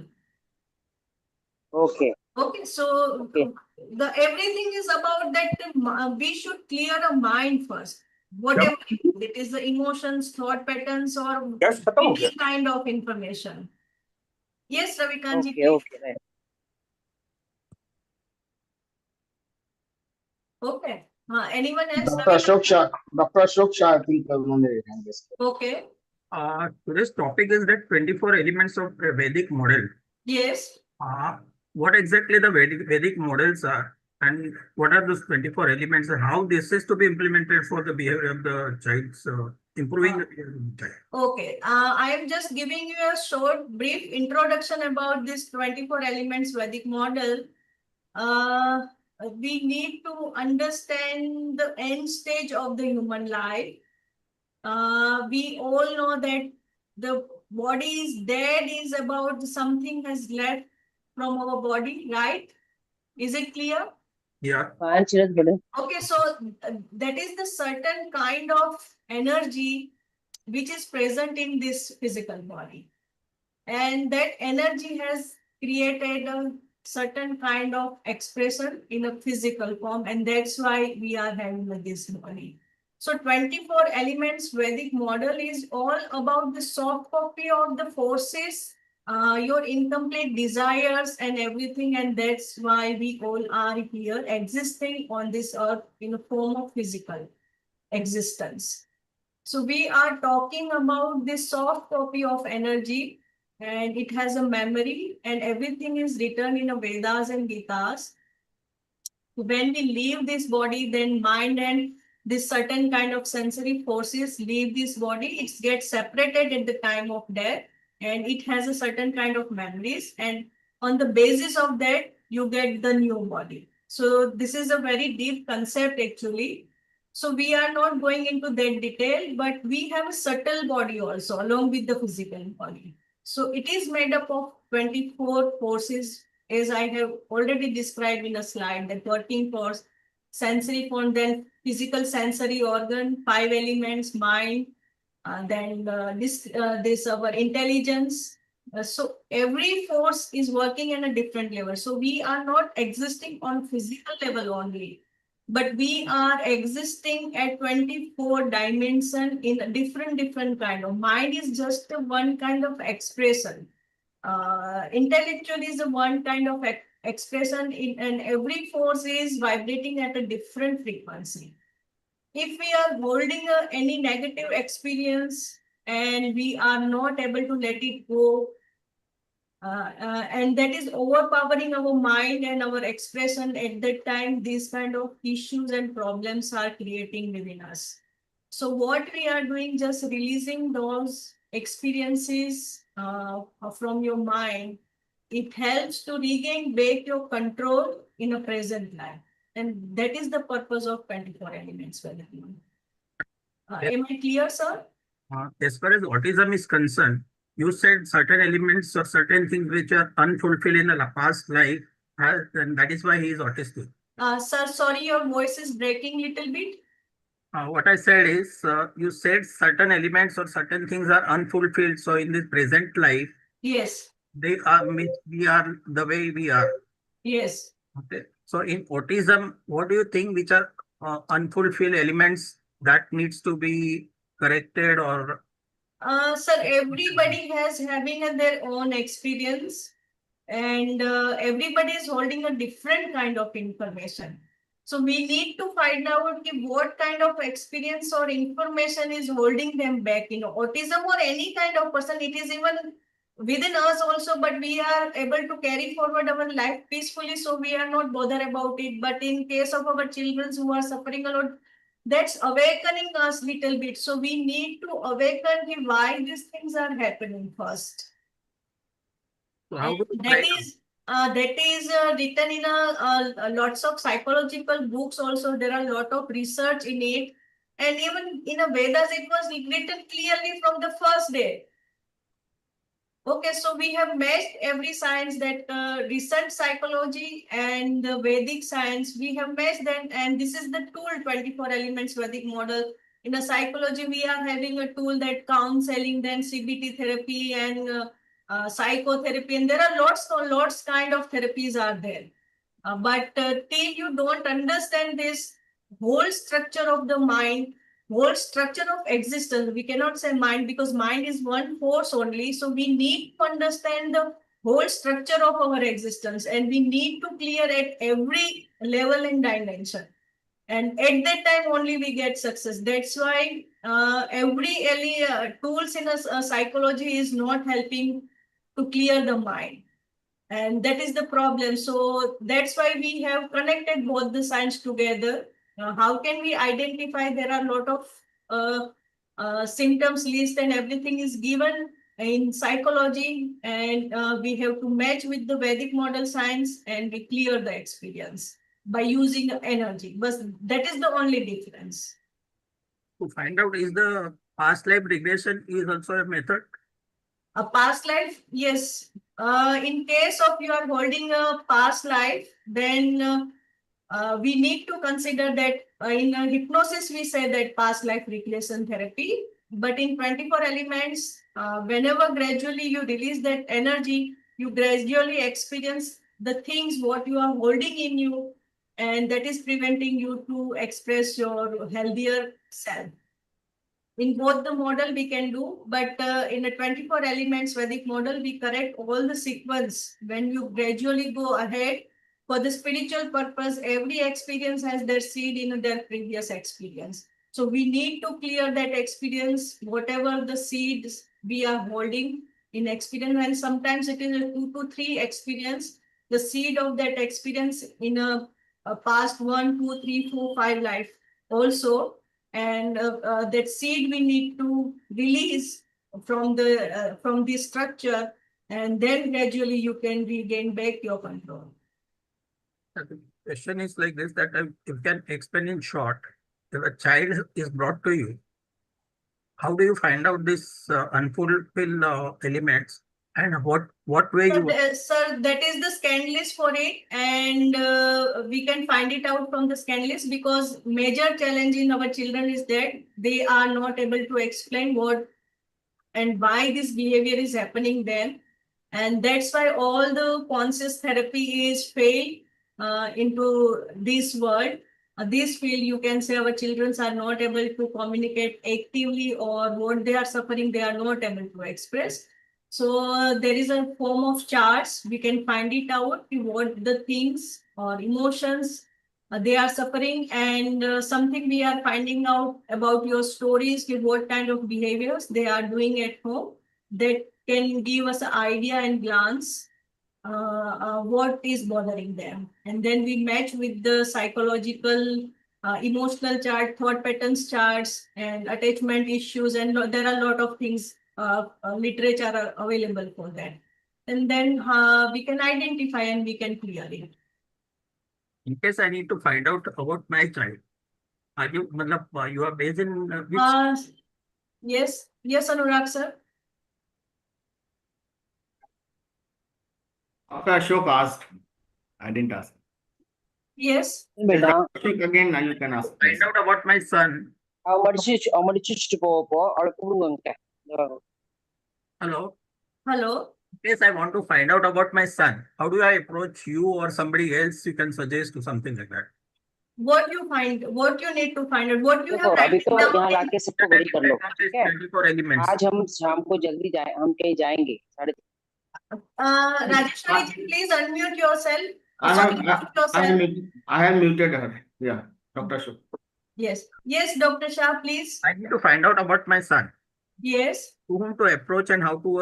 Okay, So the everything is about that we should clear a mind first. Whatever it is, the emotions, thought patterns, or any kind of information. Yes, Ravikant ji, please. Okay. Anyone else? Dr. Ashok Shah, Dr. Ashok Shah, I think उन्होंने hand raised किया. Okay. Today's topic is that 24 elements of a Vedic model. Yes. What exactly the Vedic models are, and what are those 24 elements, and how this is to be implemented for the behavior of the child's improving the behavior of the child? Okay. I am just giving you a short, brief introduction about this 24 elements Vedic model. We need to understand the end stage of the human life. We all know that the body is dead is about something has left from our body, right? Is it clear? Yeah. Okay, so that is the certain kind of energy which is present in this physical body. And that energy has created a certain kind of expression in a physical form, and that's why we are having this body. So 24 elements Vedic model is all about the soft copy of the forces, your incomplete desires and everything, and that's why we all are here existing on this earth in a form of physical existence. So we are talking about this soft copy of energy, and it has a memory, and everything is written in a Vedas and Gitas. When we leave this body, then mind and this certain kind of sensory forces leave this body. It gets separated at the time of death, and it has a certain kind of memories. And on the basis of that, you get the new body. So this is a very deep concept actually. So we are not going into that detail, but we have a subtle body also along with the physical body. So it is made up of 24 forces, as I have already described in a slide, that working force, sensory form, then physical sensory organ, 5 elements, mind, then this our intelligence. So every force is working at a different level. So we are not existing on physical level only, but we are existing at 24 dimension in a different kind of. Mind is just one kind of expression. Intellectual is a one kind of expression and every force is vibrating at a different frequency. If we are holding any negative experience and we are not able to let it go, and that is overpowering our mind and our expression at that time, these kind of issues and problems are creating within us. So what we are doing, just releasing those experiences from your mind, it helps to regain back your control in a present life. And that is the purpose of 24 elements. Am I clear, sir? As far as autism is concerned, you said certain elements or certain things which are unfulfilled in the past life, and that is why he is autistic. Sir, sorry, your voice is breaking a little bit. What I said is, you said certain elements or certain things are unfulfilled. So in this present life, Yes. we are the way we are. Yes. Okay. So in autism, what do you think which are unfulfilled elements that needs to be corrected or? Sir, everybody has having their own experience, and everybody is holding a different kind of information. So we need to find out what kind of experience or information is holding them back. Autism or any kind of person, it is even within us also, but we are able to carry forward our life peacefully, so we are not bothered about it. But in case of our children who are suffering a lot, that's awakening us little bit. So we need to awaken why these things are happening first. So how That is written in lots of psychological books also. There are a lot of research in it. And even in a Vedas, it was written clearly from the first day. Okay, so we have matched every science, that recent psychology and the Vedic science, we have matched them, and this is the tool 24 elements Vedic model. In a psychology, we are having a tool that counseling, then CBT therapy and psychotherapy, and there are lots kind of therapies are there. But till you don't understand this whole structure of the mind, whole structure of existence, we cannot say mind because mind is one force only. So we need to understand the whole structure of our existence, and we need to clear at every level and dimension. And at that time only we get success. That's why every tools in psychology is not helping to clear the mind. And that is the problem. So that's why we have connected both the science together. How can we identify? There are a lot of symptoms list and everything is given in psychology, and we have to match with the Vedic model science and we clear the experience by using energy. But that is the only difference. To find out is the past life regression is also a method. A past life, yes. In case of you are holding a past life, then we need to consider that in hypnosis, we say that past life regression therapy. But in 24 elements, whenever gradually you release that energy, you gradually experience the things what you are holding in you, and that is preventing you to express your healthier self. In both the model we can do, but in a 24 elements Vedic model, we correct all the sequence. When you gradually go ahead for the spiritual purpose, every experience has their seed in their previous experience. So we need to clear that experience, whatever the seeds we are holding in experience. And sometimes it is a 2 to 3 experience, the seed of that experience in a past 1, 2, 3, 4, 5 life also. And that seed we need to release from the structure, and then gradually you can regain back your control. The question is like this, that you can explain in short. If a child is brought to you, how do you find out this unfulfilled elements, and what way you? Sir, that is the scan list for it, and we can find it out from the scan list, because major challenge in our children is that they are not able to explain what and why this behavior is happening then. And that's why all the conscious therapy is failed into this world. This field, you can say our children are not able to communicate actively, or what they are suffering, they are not able to express. So there is a form of charts. We can find it out, what the things or emotions they are suffering, and something we are finding out about your stories, what kind of behaviors they are doing at home, that can give us an idea and glance what is bothering them. And then we match with the psychological, emotional chart, thought patterns charts, and attachment issues. And there are a lot of things, literature are available for that. And then we can identify and we can clear it. In case I need to find out about my child, you are based in which? Yes, Anurag sir. Dr. Ashok asked. I didn't ask. Yes. Beta, Ashok, again, now you can ask. Find out about my son. how much to go or Hello. Hello. In case I want to find out about my son, how do I approach you or somebody else you can suggest to something like that? What you need to find out, what you देखो have अभी तो written यहाँ down. लाके सबको बड़ी कर लो, ठीक है? 24 elements. आज हम शाम को जल्दी जाए, हम कहीं जाएंगे 3:30. Rajeshwari ji, please unmute yourself. I Sorry, have, mute I yourself. have muted her. Yeah, Dr. Ashok. Yes, Dr. Shah, please. I need to find out about my son. Yes. To whom to approach and how to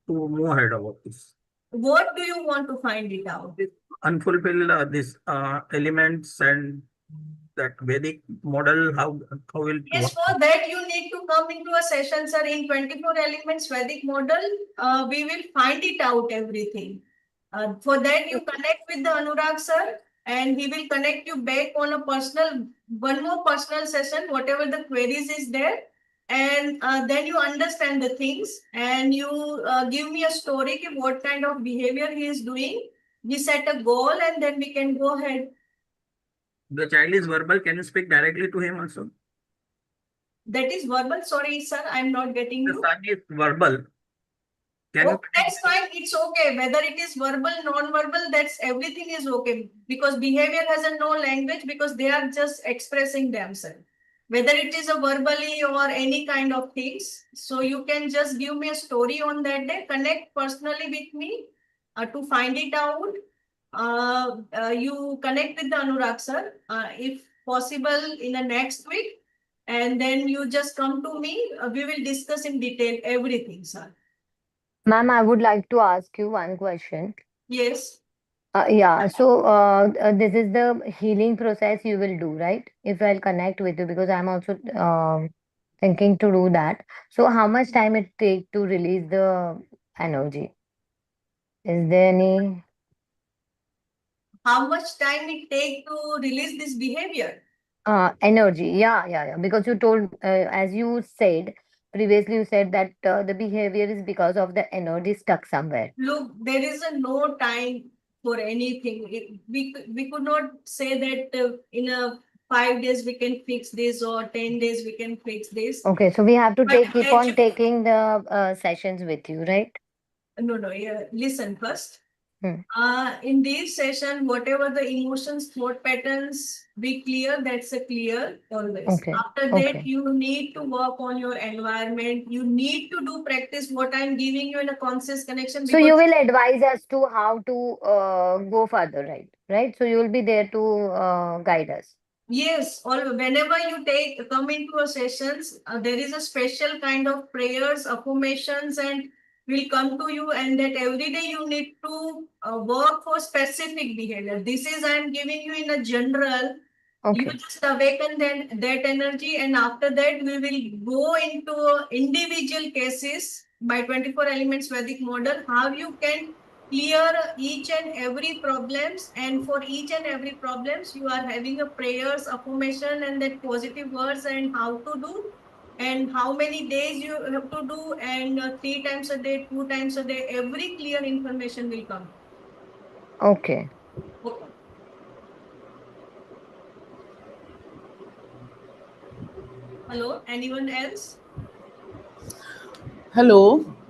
move ahead about this. What do you want to find it out? Unfulfilled these elements and that Vedic model, how will it Yes, work? for that you need to come into a session, sir. In 24 elements Vedic model, we will find it out everything. For that you connect with the Anurag sir, and he will connect you back on a one more personal session, whatever the queries is there. And then you understand the things, and you give me a story of what kind of behavior he is doing. We set a goal, and then we can go ahead. The child is verbal. Can you speak directly to him also? That is verbal. Sorry, sir, I'm not getting The you. son is verbal. Can you? That's fine. It's okay. Whether it is verbal, non-verbal, that's everything is okay, because behavior has a no language, because they are just expressing themselves. Whether it is a verbally or any kind of things. So you can just give me a story on that day, connect personally with me to find it out. you connect with the Anurag sir, if possible in the next week, and then you just come to me. We will discuss in detail everything, sir. Ma'am, I would like to ask you one question. Yes. Yeah, so this is the healing process you will do, right? If I'll connect with you, because I'm also thinking to do that. So how much time it take to release the energy? Is there any How much time it take to release this behavior? energy? Yeah. Because you told, as you said previously, you said that the behavior is because of the energy stuck somewhere. Look, there is a no time for anything. We could not say that in a 5 days we can fix this, or 10 days we can fix this. Okay, so we have to But keep on taking the sessions with you, right? No, yeah, listen first. Hmm. In this session, whatever the emotions, thought patterns be clear, that's a clear always. Okay. After that, you need to work on your environment. You need to do practice what I'm giving you in a conscious connection. So you will advise us to how to go further, right? Right. So you will be there to guide us. Yes, whenever you come into a sessions, there is a special kind of prayers, affirmations, and will come to you, and that every day you need to work for specific behavior. This is I'm giving you in a general. Okay. You just awaken that energy, and after that we will go into individual cases by 24 elements Vedic model, how you can clear each and every problems, and for each and every problems you are having a prayers, affirmation, and that positive words, and how to do, and how many days you have to do, and 3 times a day, 2 times a day, every clear information will come. Okay. Okay. Hello, anyone else? Hello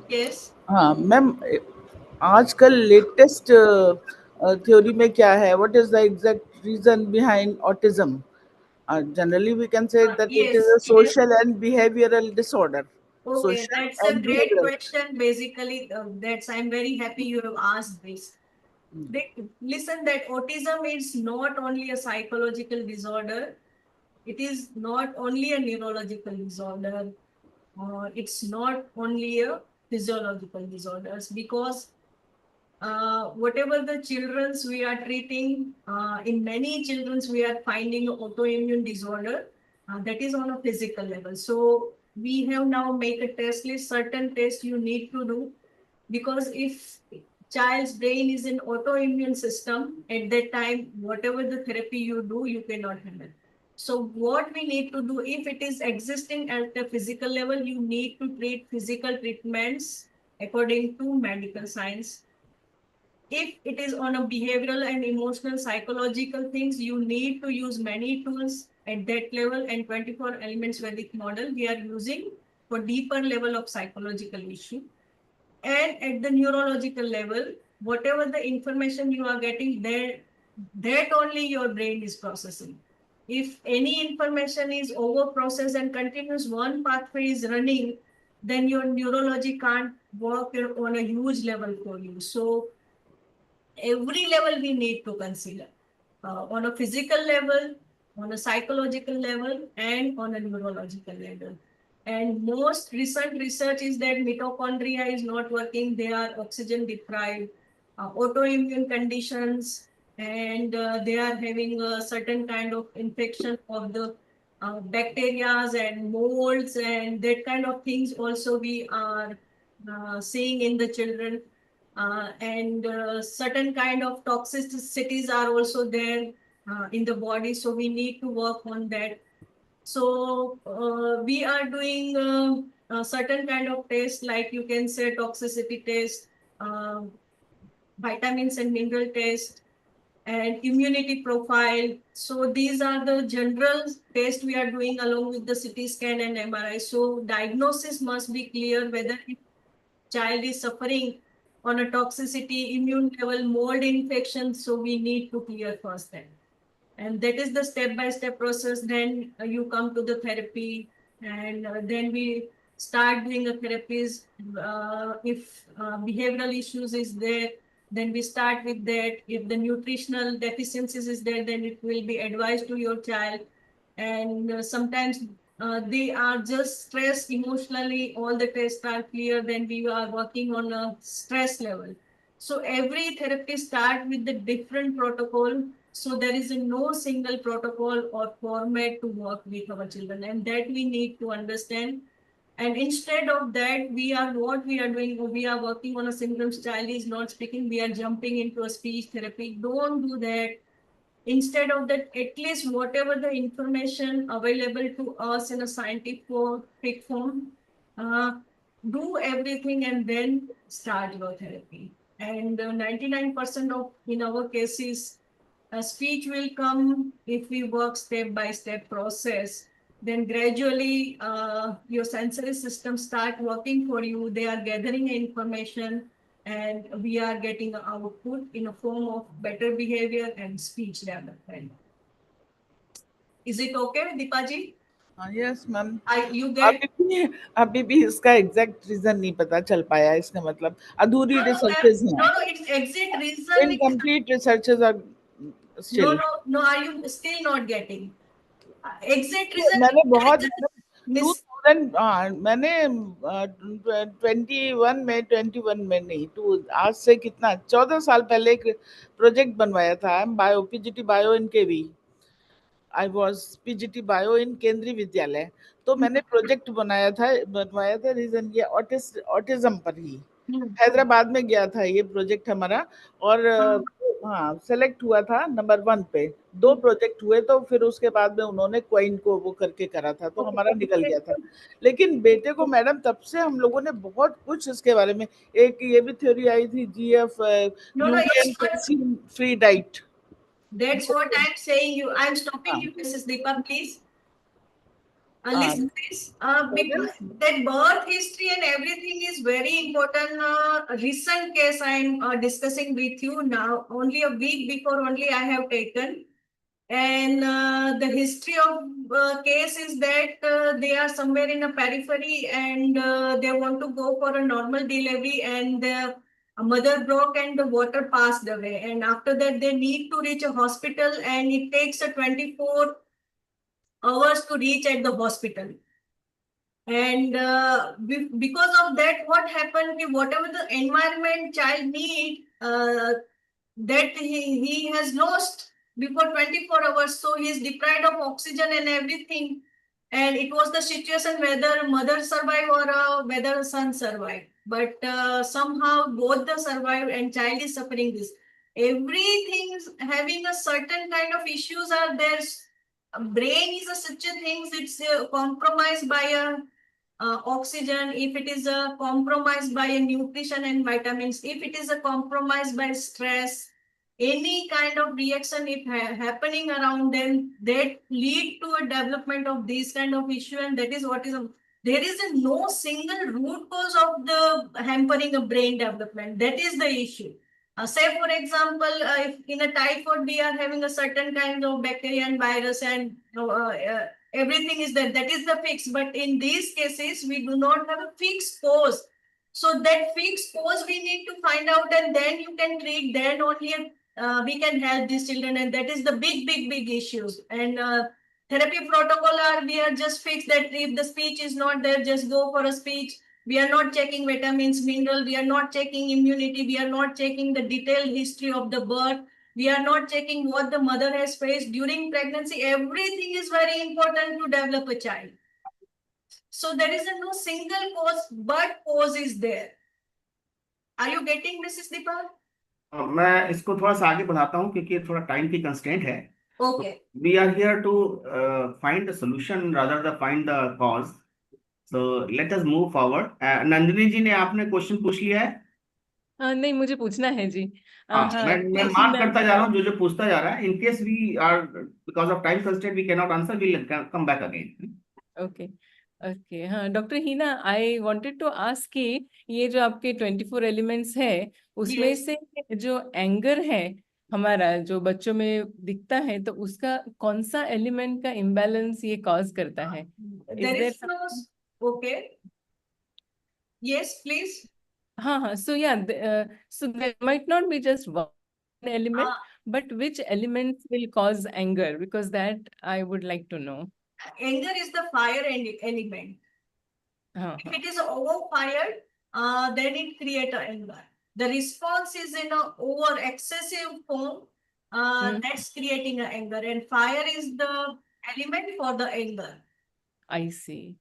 Yes. हाँ ma'am आजकल latest theory में क्या है what is the exact reason behind autism generally we can say that it Yes, is a social and behavioral disorder. okay, Social that's a and great behavioral. question. Basically, I'm very happy you have asked this. Listen, that autism is not only a psychological disorder, it is not only a neurological disorder, or it's not only a physiological disorders, because whatever the children's we are treating, in many children's we are finding autoimmune disorder that is on a physical level. So we have now make a test list, certain tests you need to do, because if child's brain is in autoimmune system, at that time whatever the therapy you do, you cannot handle. So what we need to do, if it is existing at the physical level, you need to treat physical treatments according to medical science. If it is on a behavioral and emotional psychological things, you need to use many tools at that level, and 24 elements Vedic model we are using for deeper level of psychological issue. And at the neurological level, whatever the information you are getting there, that only your brain is processing. If any information is over processed and continuous one pathway is running, then your neurology can't work on a huge level for you. So every level we need to consider, on a physical level, on a psychological level, and on a neurological level. And most recent research is that mitochondria is not working, they are oxygen deprived, autoimmune conditions, and they are having a certain kind of infection of the bacteria and molds, and that kind of things also we are seeing in the children. And certain kind of toxicities are also there in the body, so we need to work on that. So we are doing a certain kind of test, like you can say toxicity test, vitamins and mineral test, and immunity profile. So these are the general tests we are doing along with the CT scan and MRI. So diagnosis must be clear whether child is suffering on a toxicity, immune level, mold infection. So we need to clear first then. And that is the step-by-step process. Then you come to the therapy, and then we start doing the therapies. If behavioral issues is there, then we start with that. If the nutritional deficiencies is there, then it will be advised to your child. And sometimes they are just stressed emotionally, all the tests are clear, then we are working on a stress level. So every therapy start with the different protocol. So there is no single protocol or format to work with our children, and that we need to understand. And instead of that, what we are doing, we are working on a symptoms, child is not speaking, we are jumping into a speech therapy. Don't do that. Instead of that, at least whatever the information available to us in a scientific form, do everything and then start your therapy. And 99% of, in our cases, speech will come if we work step by step process. Then gradually your sensory system start working for you. They are gathering information, and we are getting an output in a form of better behavior and speech development. Is it okay, Deepaji? Yes ma'am. You get? अभी भी इसका exact reason नहीं पता चल पाया. इसका मतलब अधूरी रिसर्चेस हैं. No, it's exact reason. Incomplete researches are still. No, are you still not getting? Exact reason. मैंने बहुत Miss. मैंने 21 में नहीं, आज से कितना 14 साल पहले एक प्रोजेक्ट बनवाया था. Bio PGT bio in KV. I was PGT bio in Kendriya Vidyalaya. तो मैंने प्रोजेक्ट बनवाया था रीजन ये ऑटिज्म पर ही. हैदराबाद में गया था ये प्रोजेक्ट हमारा. और हाँ, सेलेक्ट हुआ था नंबर 1 पे. 2 प्रोजेक्ट हुए, तो फिर उसके बाद में उन्होंने क्वाइन को वो करके करा था, तो हमारा निकल गया था. लेकिन बेटे को मैडम तब से हम लोगों ने बहुत कुछ इसके बारे में, एक ये भी थ्योरी आई थी GF, gluten free diet. That's what I'm saying you. I'm stopping you, Mrs. Deepa, please. Listen, please. Because that birth history and everything is very important. A recent case I'm discussing with you now. Only a week before, only I have taken. And the history of case is that they are somewhere in a periphery, and they want to go for a normal delivery, and a mother broke and the water passed away. And after that, they need to reach a hospital, and it takes a 24 hours to reach at the hospital. And because of that, what happened, whatever the environment child need, that he has lost before 24 hours. So he is deprived of oxygen and everything. And it was the situation whether mother survive or whether son survive. But somehow both the survive, and child is suffering this. Everything is having a certain kind of issues are there. Brain is such a thing, it's compromised by a oxygen, if it is a compromised by a nutrition and vitamins, if it is a compromised by stress, any kind of reaction if happening around them, that lead to a development of this kind of issue. And that is what is there is no single root cause of the hampering of brain development. That is the issue. Say for example, if in a typhoid we are having a certain kind of bacteria and virus, and everything is there, that is the fix. But in these cases, we do not have a fixed cause. So that fixed cause we need to find out, and then you can treat, then only we can help these children. And that is the big issues. And therapy protocol we are just fixed that if the speech is not there, just go for a speech. We are not checking vitamins, mineral. We are not checking immunity. We are not checking the detailed history of the birth. We are not checking what the mother has faced during pregnancy. Everything is very important to develop a child. So there is no single cause, but cause is there. Are you getting, Mrs. Deepa? मैं इसको थोड़ा सा आगे बढ़ाता हूँ क्योंकि थोड़ा time की कंस्ट्रेंट है. Okay. We are here to find the solution rather than find the cause. So let us move forward. Nandini जी ने आपने क्वेश्चन पूछ लिया है? नहीं, मुझे पूछना है जी. मैं मार्क करता जा रहा हूँ जो पूछता जा रहा है. In case we are because of time constraint we cannot answer, we'll come back again. Okay. हाँ doctor Heena, I wanted to ask कि ये जो आपके 24 एलिमेंट्स है, उसमें Yes. से जो एंगर है हमारा जो बच्चों में दिखता है, तो उसका कौन सा एलिमेंट का इम्बैलेंस ये कॉज करता है? There is no. Okay. Yes, please. So yeah, so there might not be just one element, but which elements will cause anger? Because that I would like to know. Anger is the fire element. If it is overfired, then it creates anger. The response is in a over excessive form, that's creating an anger, and fire is the element for the anger. I see.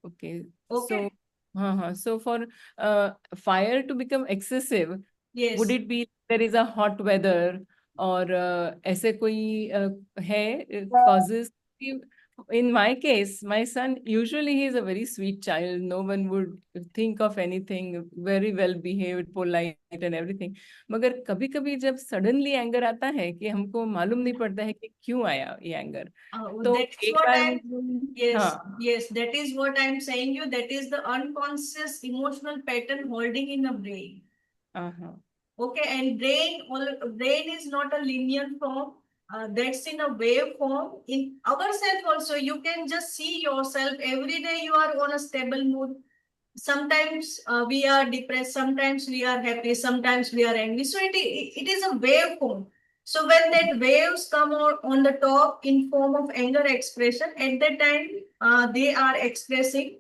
Okay. Okay. So for fire to become excessive, Yes. would it be there is a hot weather or ऐसे कोई है causes? In my case, my son usually he is a very sweet child. No one would think of anything. Very well behaved, polite and everything. मगर कभी-कभी जब suddenly anger आता है कि हमको मालूम नहीं पड़ता है कि क्यों आया ये anger. तो That is एक what bar yes, that is what I'm saying you. That is the unconscious emotional pattern holding in the brain. Okay, and brain is not a linear form. That's in a wave form. In ourselves also, you can just see yourself every day. You are on a stable mood. Sometimes we are depressed. Sometimes we are happy. Sometimes we are angry. So it is a wave form. So when that waves come out on the top in form of anger expression, at that time they are expressing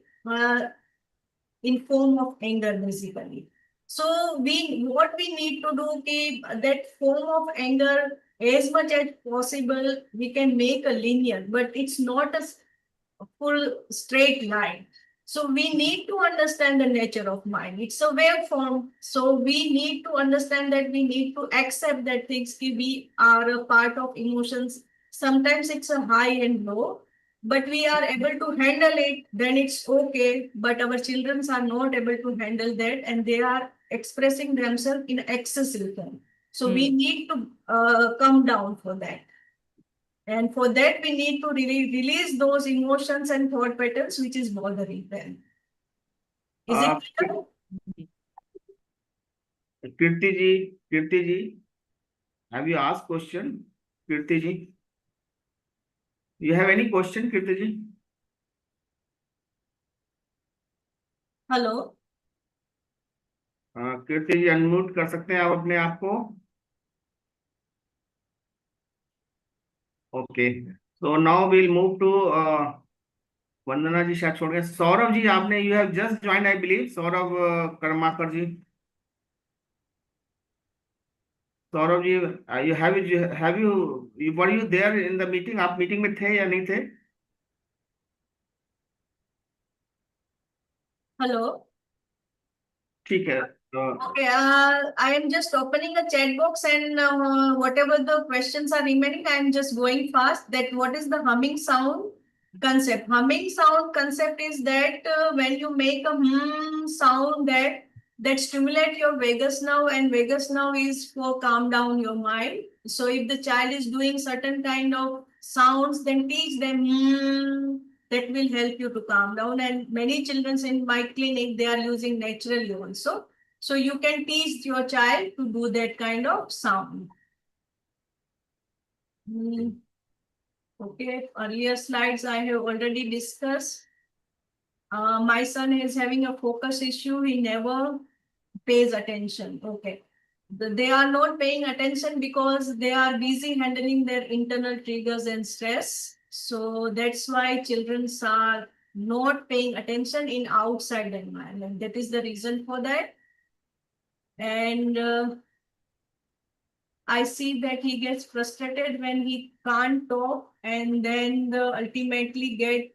in form of anger basically. So what we need to do keep that form of anger as much as possible. We can make a linear, but it's not a full straight line. So we need to understand the nature of mind. It's a waveform. So we need to understand that we need to accept that things we are a part of emotions. Sometimes it's a high and low, but we are able to handle it, then it's okay. But our children are not able to handle that and they are expressing themselves in excessive form. So we need to come down for that. And for that, we need to release those emotions and thought patterns which is bothering them. Is it clear? Kirti ji, have you asked question? Kirti ji, you have any question, Kirti ji? Hello. Kirti ji unmute कर सकते हैं आप अपने आप को. Okay, so now we'll move to Vandana ji. शायद छोड़ गए. सौरभ जी, आपने you have just join I believe. Saurabh Karmakar ji. Saurabh ji, were you there in the meeting? आप मीटिंग में थे या नहीं थे? Hello. ठीक है. Okay, I am just opening a chat box and whatever the questions are remaining, I am just going fast. That what is the humming sound concept? Humming sound concept is that when you make a sound that stimulate your vagus nerve, and vagus nerve is for calm down your mind. So if the child is doing certain kind of sounds, then teach them that will help you to calm down. And many children in my clinic, they are using naturally also. So you can teach your child to do that kind of sound. Okay, earlier slides I have already discussed. My son is having a focus issue. He never pays attention. Okay. They are not paying attention because they are busy handling their internal triggers and stress. So that's why children are not paying attention in outside environment. That is the reason for that. And I see that he gets frustrated when he can't talk, and then ultimately get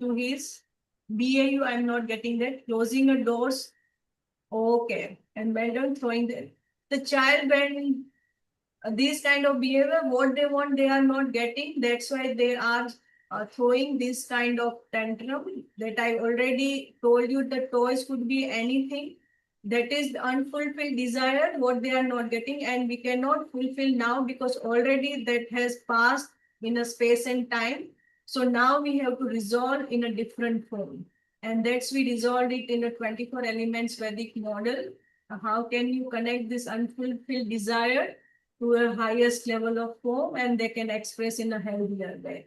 to his BAU. I'm not getting that. Closing the doors. Okay. And well done, throwing the child when this kind of behavior, what they want, they are not getting. That's why they are throwing this kind of tantrum that I already told you. The toys could be anything. That is the unfulfilled desire, what they are not getting, and we cannot fulfill now because already that has passed in a space and time. So now we have to resolve in a different form. And that's we resolved it in a 24 elements Vedic model. How can you connect this unfulfilled desire to a highest level of form, and they can express in a healthier way.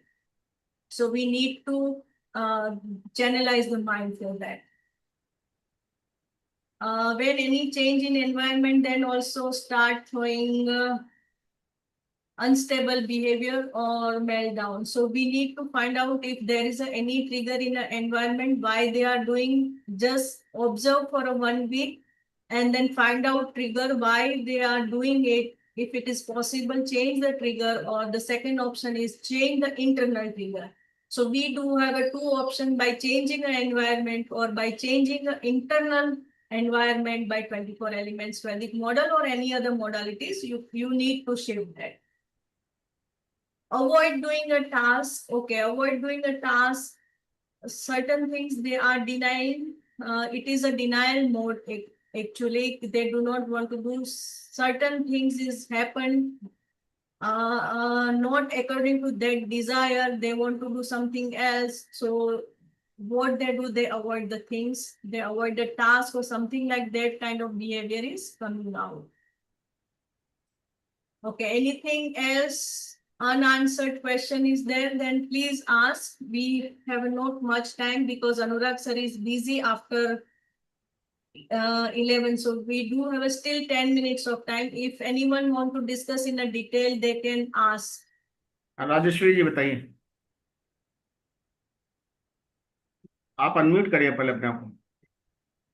So we need to channelize the mind for that. When any change in environment, then also start showing unstable behavior or meltdown. So we need to find out if there is any trigger in an environment, why they are doing, just observe for 1 week and then find out trigger, why they are doing it. If it is possible, change the trigger, or the second option is change the internal trigger. So we do have a 2 option, by changing an environment or by changing the internal environment by 24 elements Vedic model or any other modalities, you need to shift that. Avoid doing a task. Okay, avoid doing a task. Certain things they are denying. It is a denial mode. Actually, they do not want to do certain things is happened not according to their desire. They want to do something else. So what they do, they avoid the things. They avoid the task or something like that kind of behavior is coming out. Okay, anything else? Unanswered question is there, then please ask. We have not much time because Anurag sir is busy after 11. So we do have still 10 minutes of time. If anyone want to discuss in a detail, they can ask. Rajeshwari जी बताइए, आप unmute करिए पहले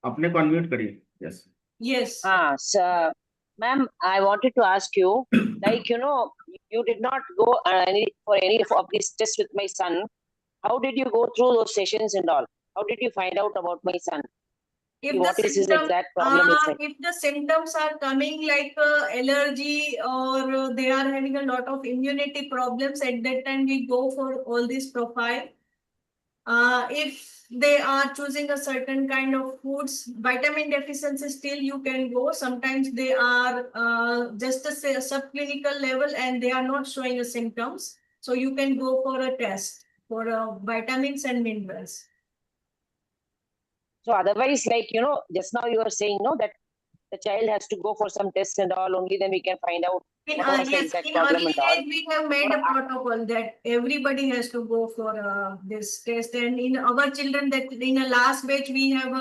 अपने को unmute करिए. Yes. Yes. So, ma'am, I wanted to ask you, like, you did not go for any of these tests with my son. How did you go through those sessions and all? How did you find out about my son? What is his exact problem? If the symptoms are coming like allergy or they are having a lot of immunity problems, at that time we go for all this profile. If they are choosing a certain kind of foods, vitamin deficiency, still you can go. Sometimes they are just a subclinical level and they are not showing the symptoms. So you can go for a test for vitamins and minerals. So otherwise, like, just now you were saying, no, that the child has to go for some tests and all, only then we can find out what was the exact problem and all. We have made a protocol that everybody has to go for this test. And in our children, that in a last batch, we have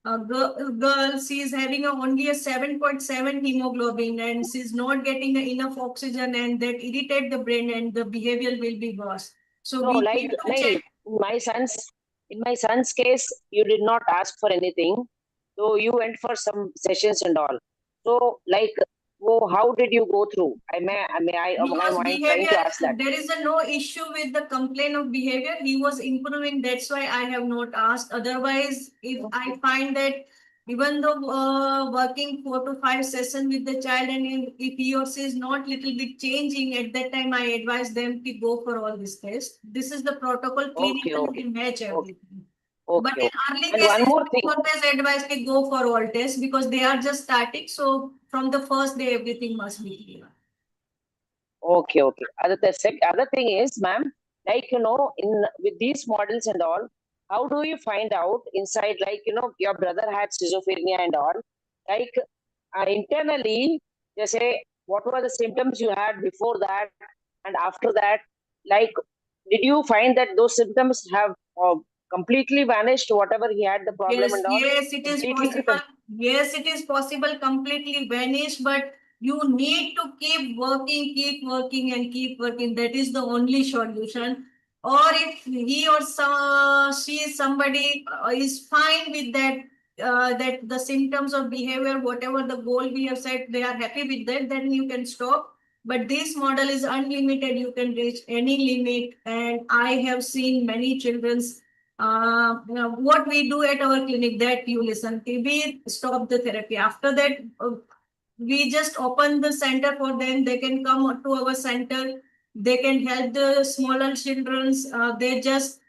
a girl, she is having only a 7.7 hemoglobin and she's not getting enough oxygen, and that irritate the brain and the behavior will be worse. So no, we like, need to check. In my son's case, you did not ask for anything. So you went for some sessions and all. So, like, how did you go through? I'm trying to ask that. There is no issue with the complaint of behavior. He was improving. That's why I have not asked. Otherwise, if I find that even though working 4 to 5 sessions with the child, and if he or she is not little bit changing, at that time I advise them to go for all this test. This is the protocol. Clinical will match everything. But in early And cases, one more thing. always advise to go for all tests because they are just static. So from the first day, everything must be clear. Okay. Other thing is, ma'am, like, with these models and all, how do you find out inside, like, your brother had schizophrenia and all, like, internally, they say, what were the symptoms you had before that and after that? Like, did you find that those symptoms have completely vanished, whatever he had the problem and all? Yes, it is possible. Yes, it is possible, completely vanish, but you need to keep working and keep working. That is the only solution. Or if he or she is somebody is fine with that, that the symptoms of behavior, whatever the goal we have set, they are happy with that, then you can stop. But this model is unlimited. You can reach any limit. And I have seen many children's what we do at our clinic, that you listen, we stop the therapy. After that, we just open the center for them. They can come to our center. They can help the smaller children. They just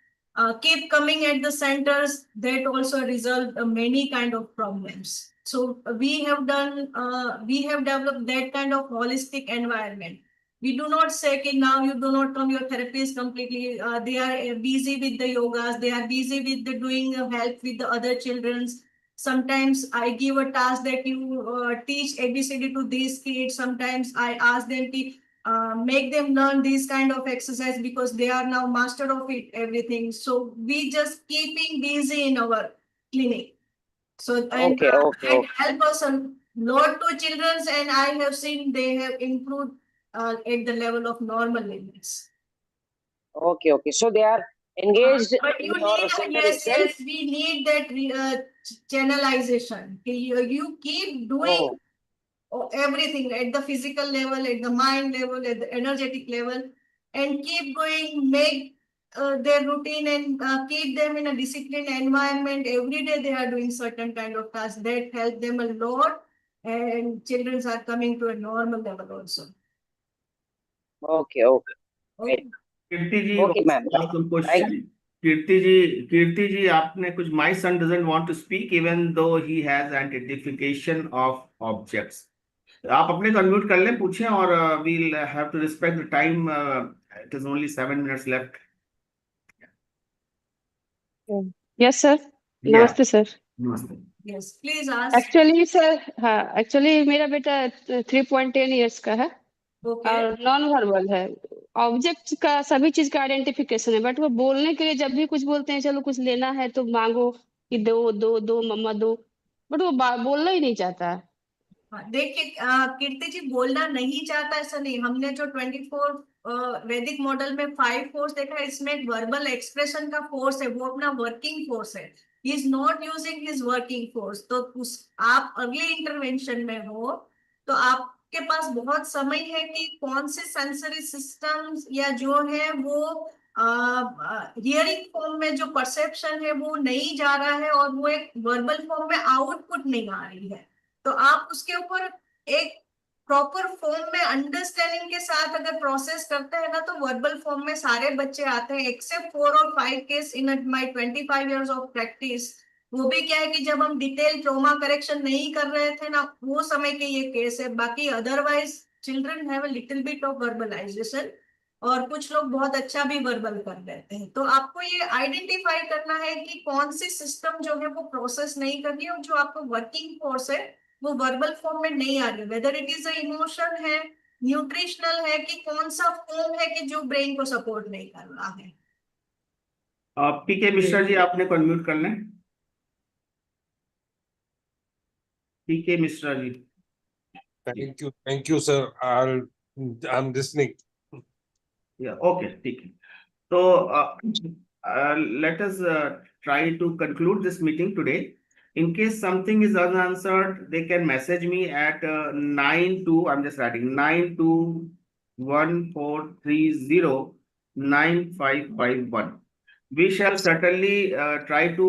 keep coming at the centers. That also resolve many kind of problems. So we have developed that kind of holistic environment. We do not say that now you do not come, your therapy is completely, they are busy with the yogas, they are busy with the doing help with the other children. Sometimes I give a task that you teach ABCD to these kids. Sometimes I ask them to make them learn this kind of exercise because they are now master of it, everything. So we just keeping busy in our clinic. So and Okay, okay, it okay. help us a lot to children, and I have seen they have improved at the level of normal limits. Okay, okay. So they are engaged But in you your need, center yes, itself? yes, we need that channelization. You keep doing Oh, everything at the physical level, at the mind level, at the energetic level, and keep going, make their routine and keep them in a disciplined environment. Every day they are doing certain kind of tasks that help them a lot, and children are coming to a normal level also. okay, okay. Right. Okay. Kirti ji, Okay, ma'am. some Thank question. कीर्ति जी, आपने कुछ, my son doesn't want to speak even though he has identification of objects. आप अपने को unmute कर लें, पूछें, और we'll have to respect the time. It is only 7 minutes left. Yes sir, Yeah. नमस्ते सर। नमस्ते। Yes, please ask. Actually sir, हाँ, एक्चुअली मेरा बेटा 3.10 इयर्स का है Okay. और नॉन वर्बल है। ऑब्जेक्ट का सभी चीज का आइडेंटिफिकेशन है, बट वो बोलने के लिए जब भी कुछ बोलते हैं, चलो कुछ लेना है तो मांगो कि दो दो दो मम्मा दो, बट वो बोलना ही नहीं चाहता है। देखिए, कीर्ति जी बोलना नहीं चाहता ऐसा नहीं। हमने जो 24 वैदिक मॉडल में 5 फोर्स देखा है, इसमें एक वर्बल एक्सप्रेशन का फोर्स है, वो अपना वर्किंग फोर्स है। He is not using his working force. तो आप अगले इंटरवेंशन में हो तो आपके पास बहुत समय है कि कौन से सेंसरी सिस्टम्स या जो है वो हियरिंग फॉर्म में जो परसेप्शन है वो नहीं जा रहा है और वो एक वर्बल फॉर्म में आउटपुट नहीं आ रही है। तो आप उसके ऊपर एक प्रॉपर फॉर्म में अंडरस्टैंडिंग के साथ अगर प्रोसेस करते हैं ना, तो वर्बल फॉर्म में सारे बच्चे आते हैं, एक्सेप्ट 4 और 5 case in my 25 years of practice. वो भी क्या है कि जब हम डिटेल ट्रोमा करेक्शन नहीं कर रहे थे ना, वो समय के ये केस है। बाकी otherwise children have a little bit of verbalisation, और कुछ लोग बहुत अच्छा भी वर्बल कर लेते हैं। तो आपको ये आइडेंटिफाई करना है कि कौन सी सिस्टम जो है वो प्रोसेस नहीं कर रही है, और जो आपको वर्किंग फोर्स है वो वर्बल फॉर्म में नहीं आ रही, whether it is a emotion है, न्यूट्रिशनल है, कि कौन सा फॉर्म है कि जो ब्रेन को सपोर्ट नहीं कर रहा है। पीके मिश्रा जी, आपने को अनम्यूट कर लें। पीके Mishra ji. Thank you, sir. I'm listening. Yeah, okay, ठीक है। So let us try to conclude this meeting today. In case something is unanswered, they can message me at 92. I'm just writing 9214309551. We shall certainly try to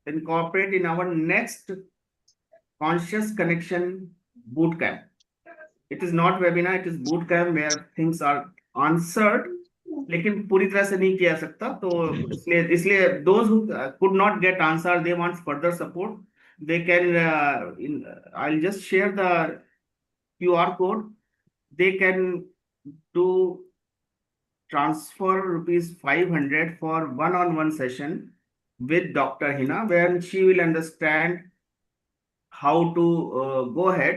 incorporate in our next conscious connection boot camp. It is not webinar, it is boot camp where things are answered, लेकिन पूरी तरह से नहीं किया जा सकता। तो इसलिए those who could not get answer, they want further support, they can I'll just share the QR code. They can do transfer ₹500 for one-on-one session with Dr. Heena, where she will understand how to go ahead,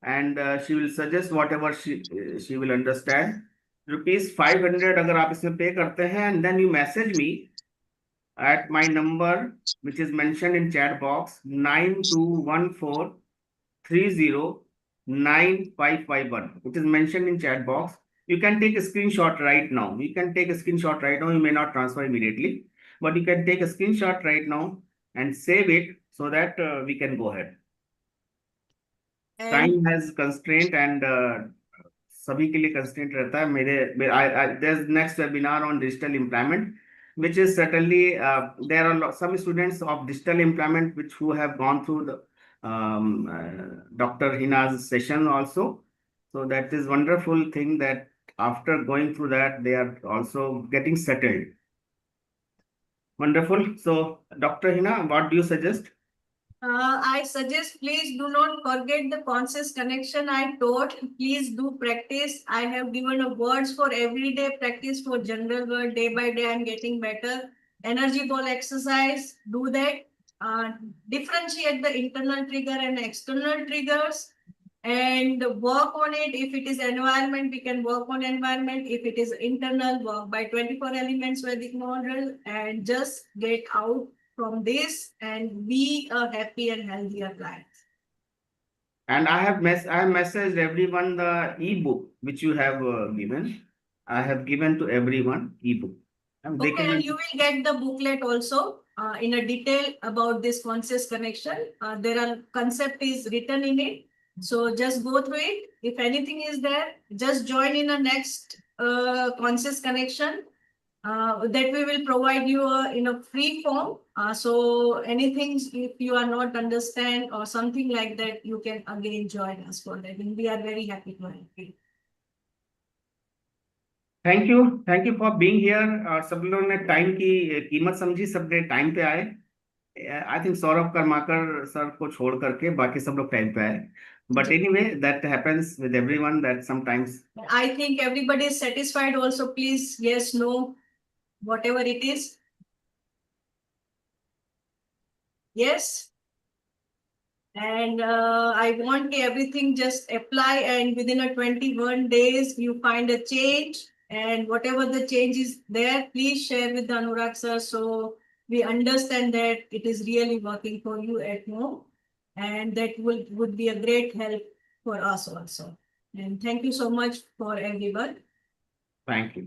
and she will suggest whatever she will understand. ₹500 अगर आप इसमें पे करते हैं, and then you message me at my number which is mentioned in chat box 9214309551. It is mentioned in chat box. You can take a screenshot right now. You can take a screenshot right now. You may not transfer immediately, but you can take a screenshot right now and save it so that we can go ahead. Time has constraint, and सभी के लिए constant रहता है। there's next webinar on digital impairment, which is certainly there are some students of digital impairment who have gone through the Dr. Heena's session also. So that is wonderful thing that after going through that, they are also getting settled. Wonderful. So Dr. Heena, what do you suggest? I suggest please do not forget the conscious connection I taught. Please do practice. I have given a words for everyday practice for general word. Day by day, I'm getting better. Energy ball exercise, do that. Differentiate the internal trigger and external triggers, and work on it. If it is environment, we can work on environment. If it is internal, work by 24 elements Vedic model, and just get out from this and be a happy and healthier life. And I have messaged everyone the ebook which you have given. I have given to everyone ebook. And they Okay, can. and you will get the booklet also in a detail about this conscious connection. There are concept is written in it. So just go through it. If anything is there, just join in a next conscious connection that we will provide you in a free form. So anything, if you are not understand or something like that, you can again join us for that. And we are very happy to help you. Thank you for being here. सब लोगों ने time की कीमत समझी, सब ने time पे आए। I think Saurabh Karmakar sir को छोड़ करके बाकी सब लोग टाइम पे आए। But anyway that happens with everyone that sometimes. I think everybody is satisfied also. Please, yes, no, whatever it is. Yes. And I want everything just apply, and within a 21 days, you find a change. And whatever the change is there, please share with the Anurag sir, so we understand that it is really working for you at home. And that would be a great help for us also. And thank you so much for everyone. Thank you.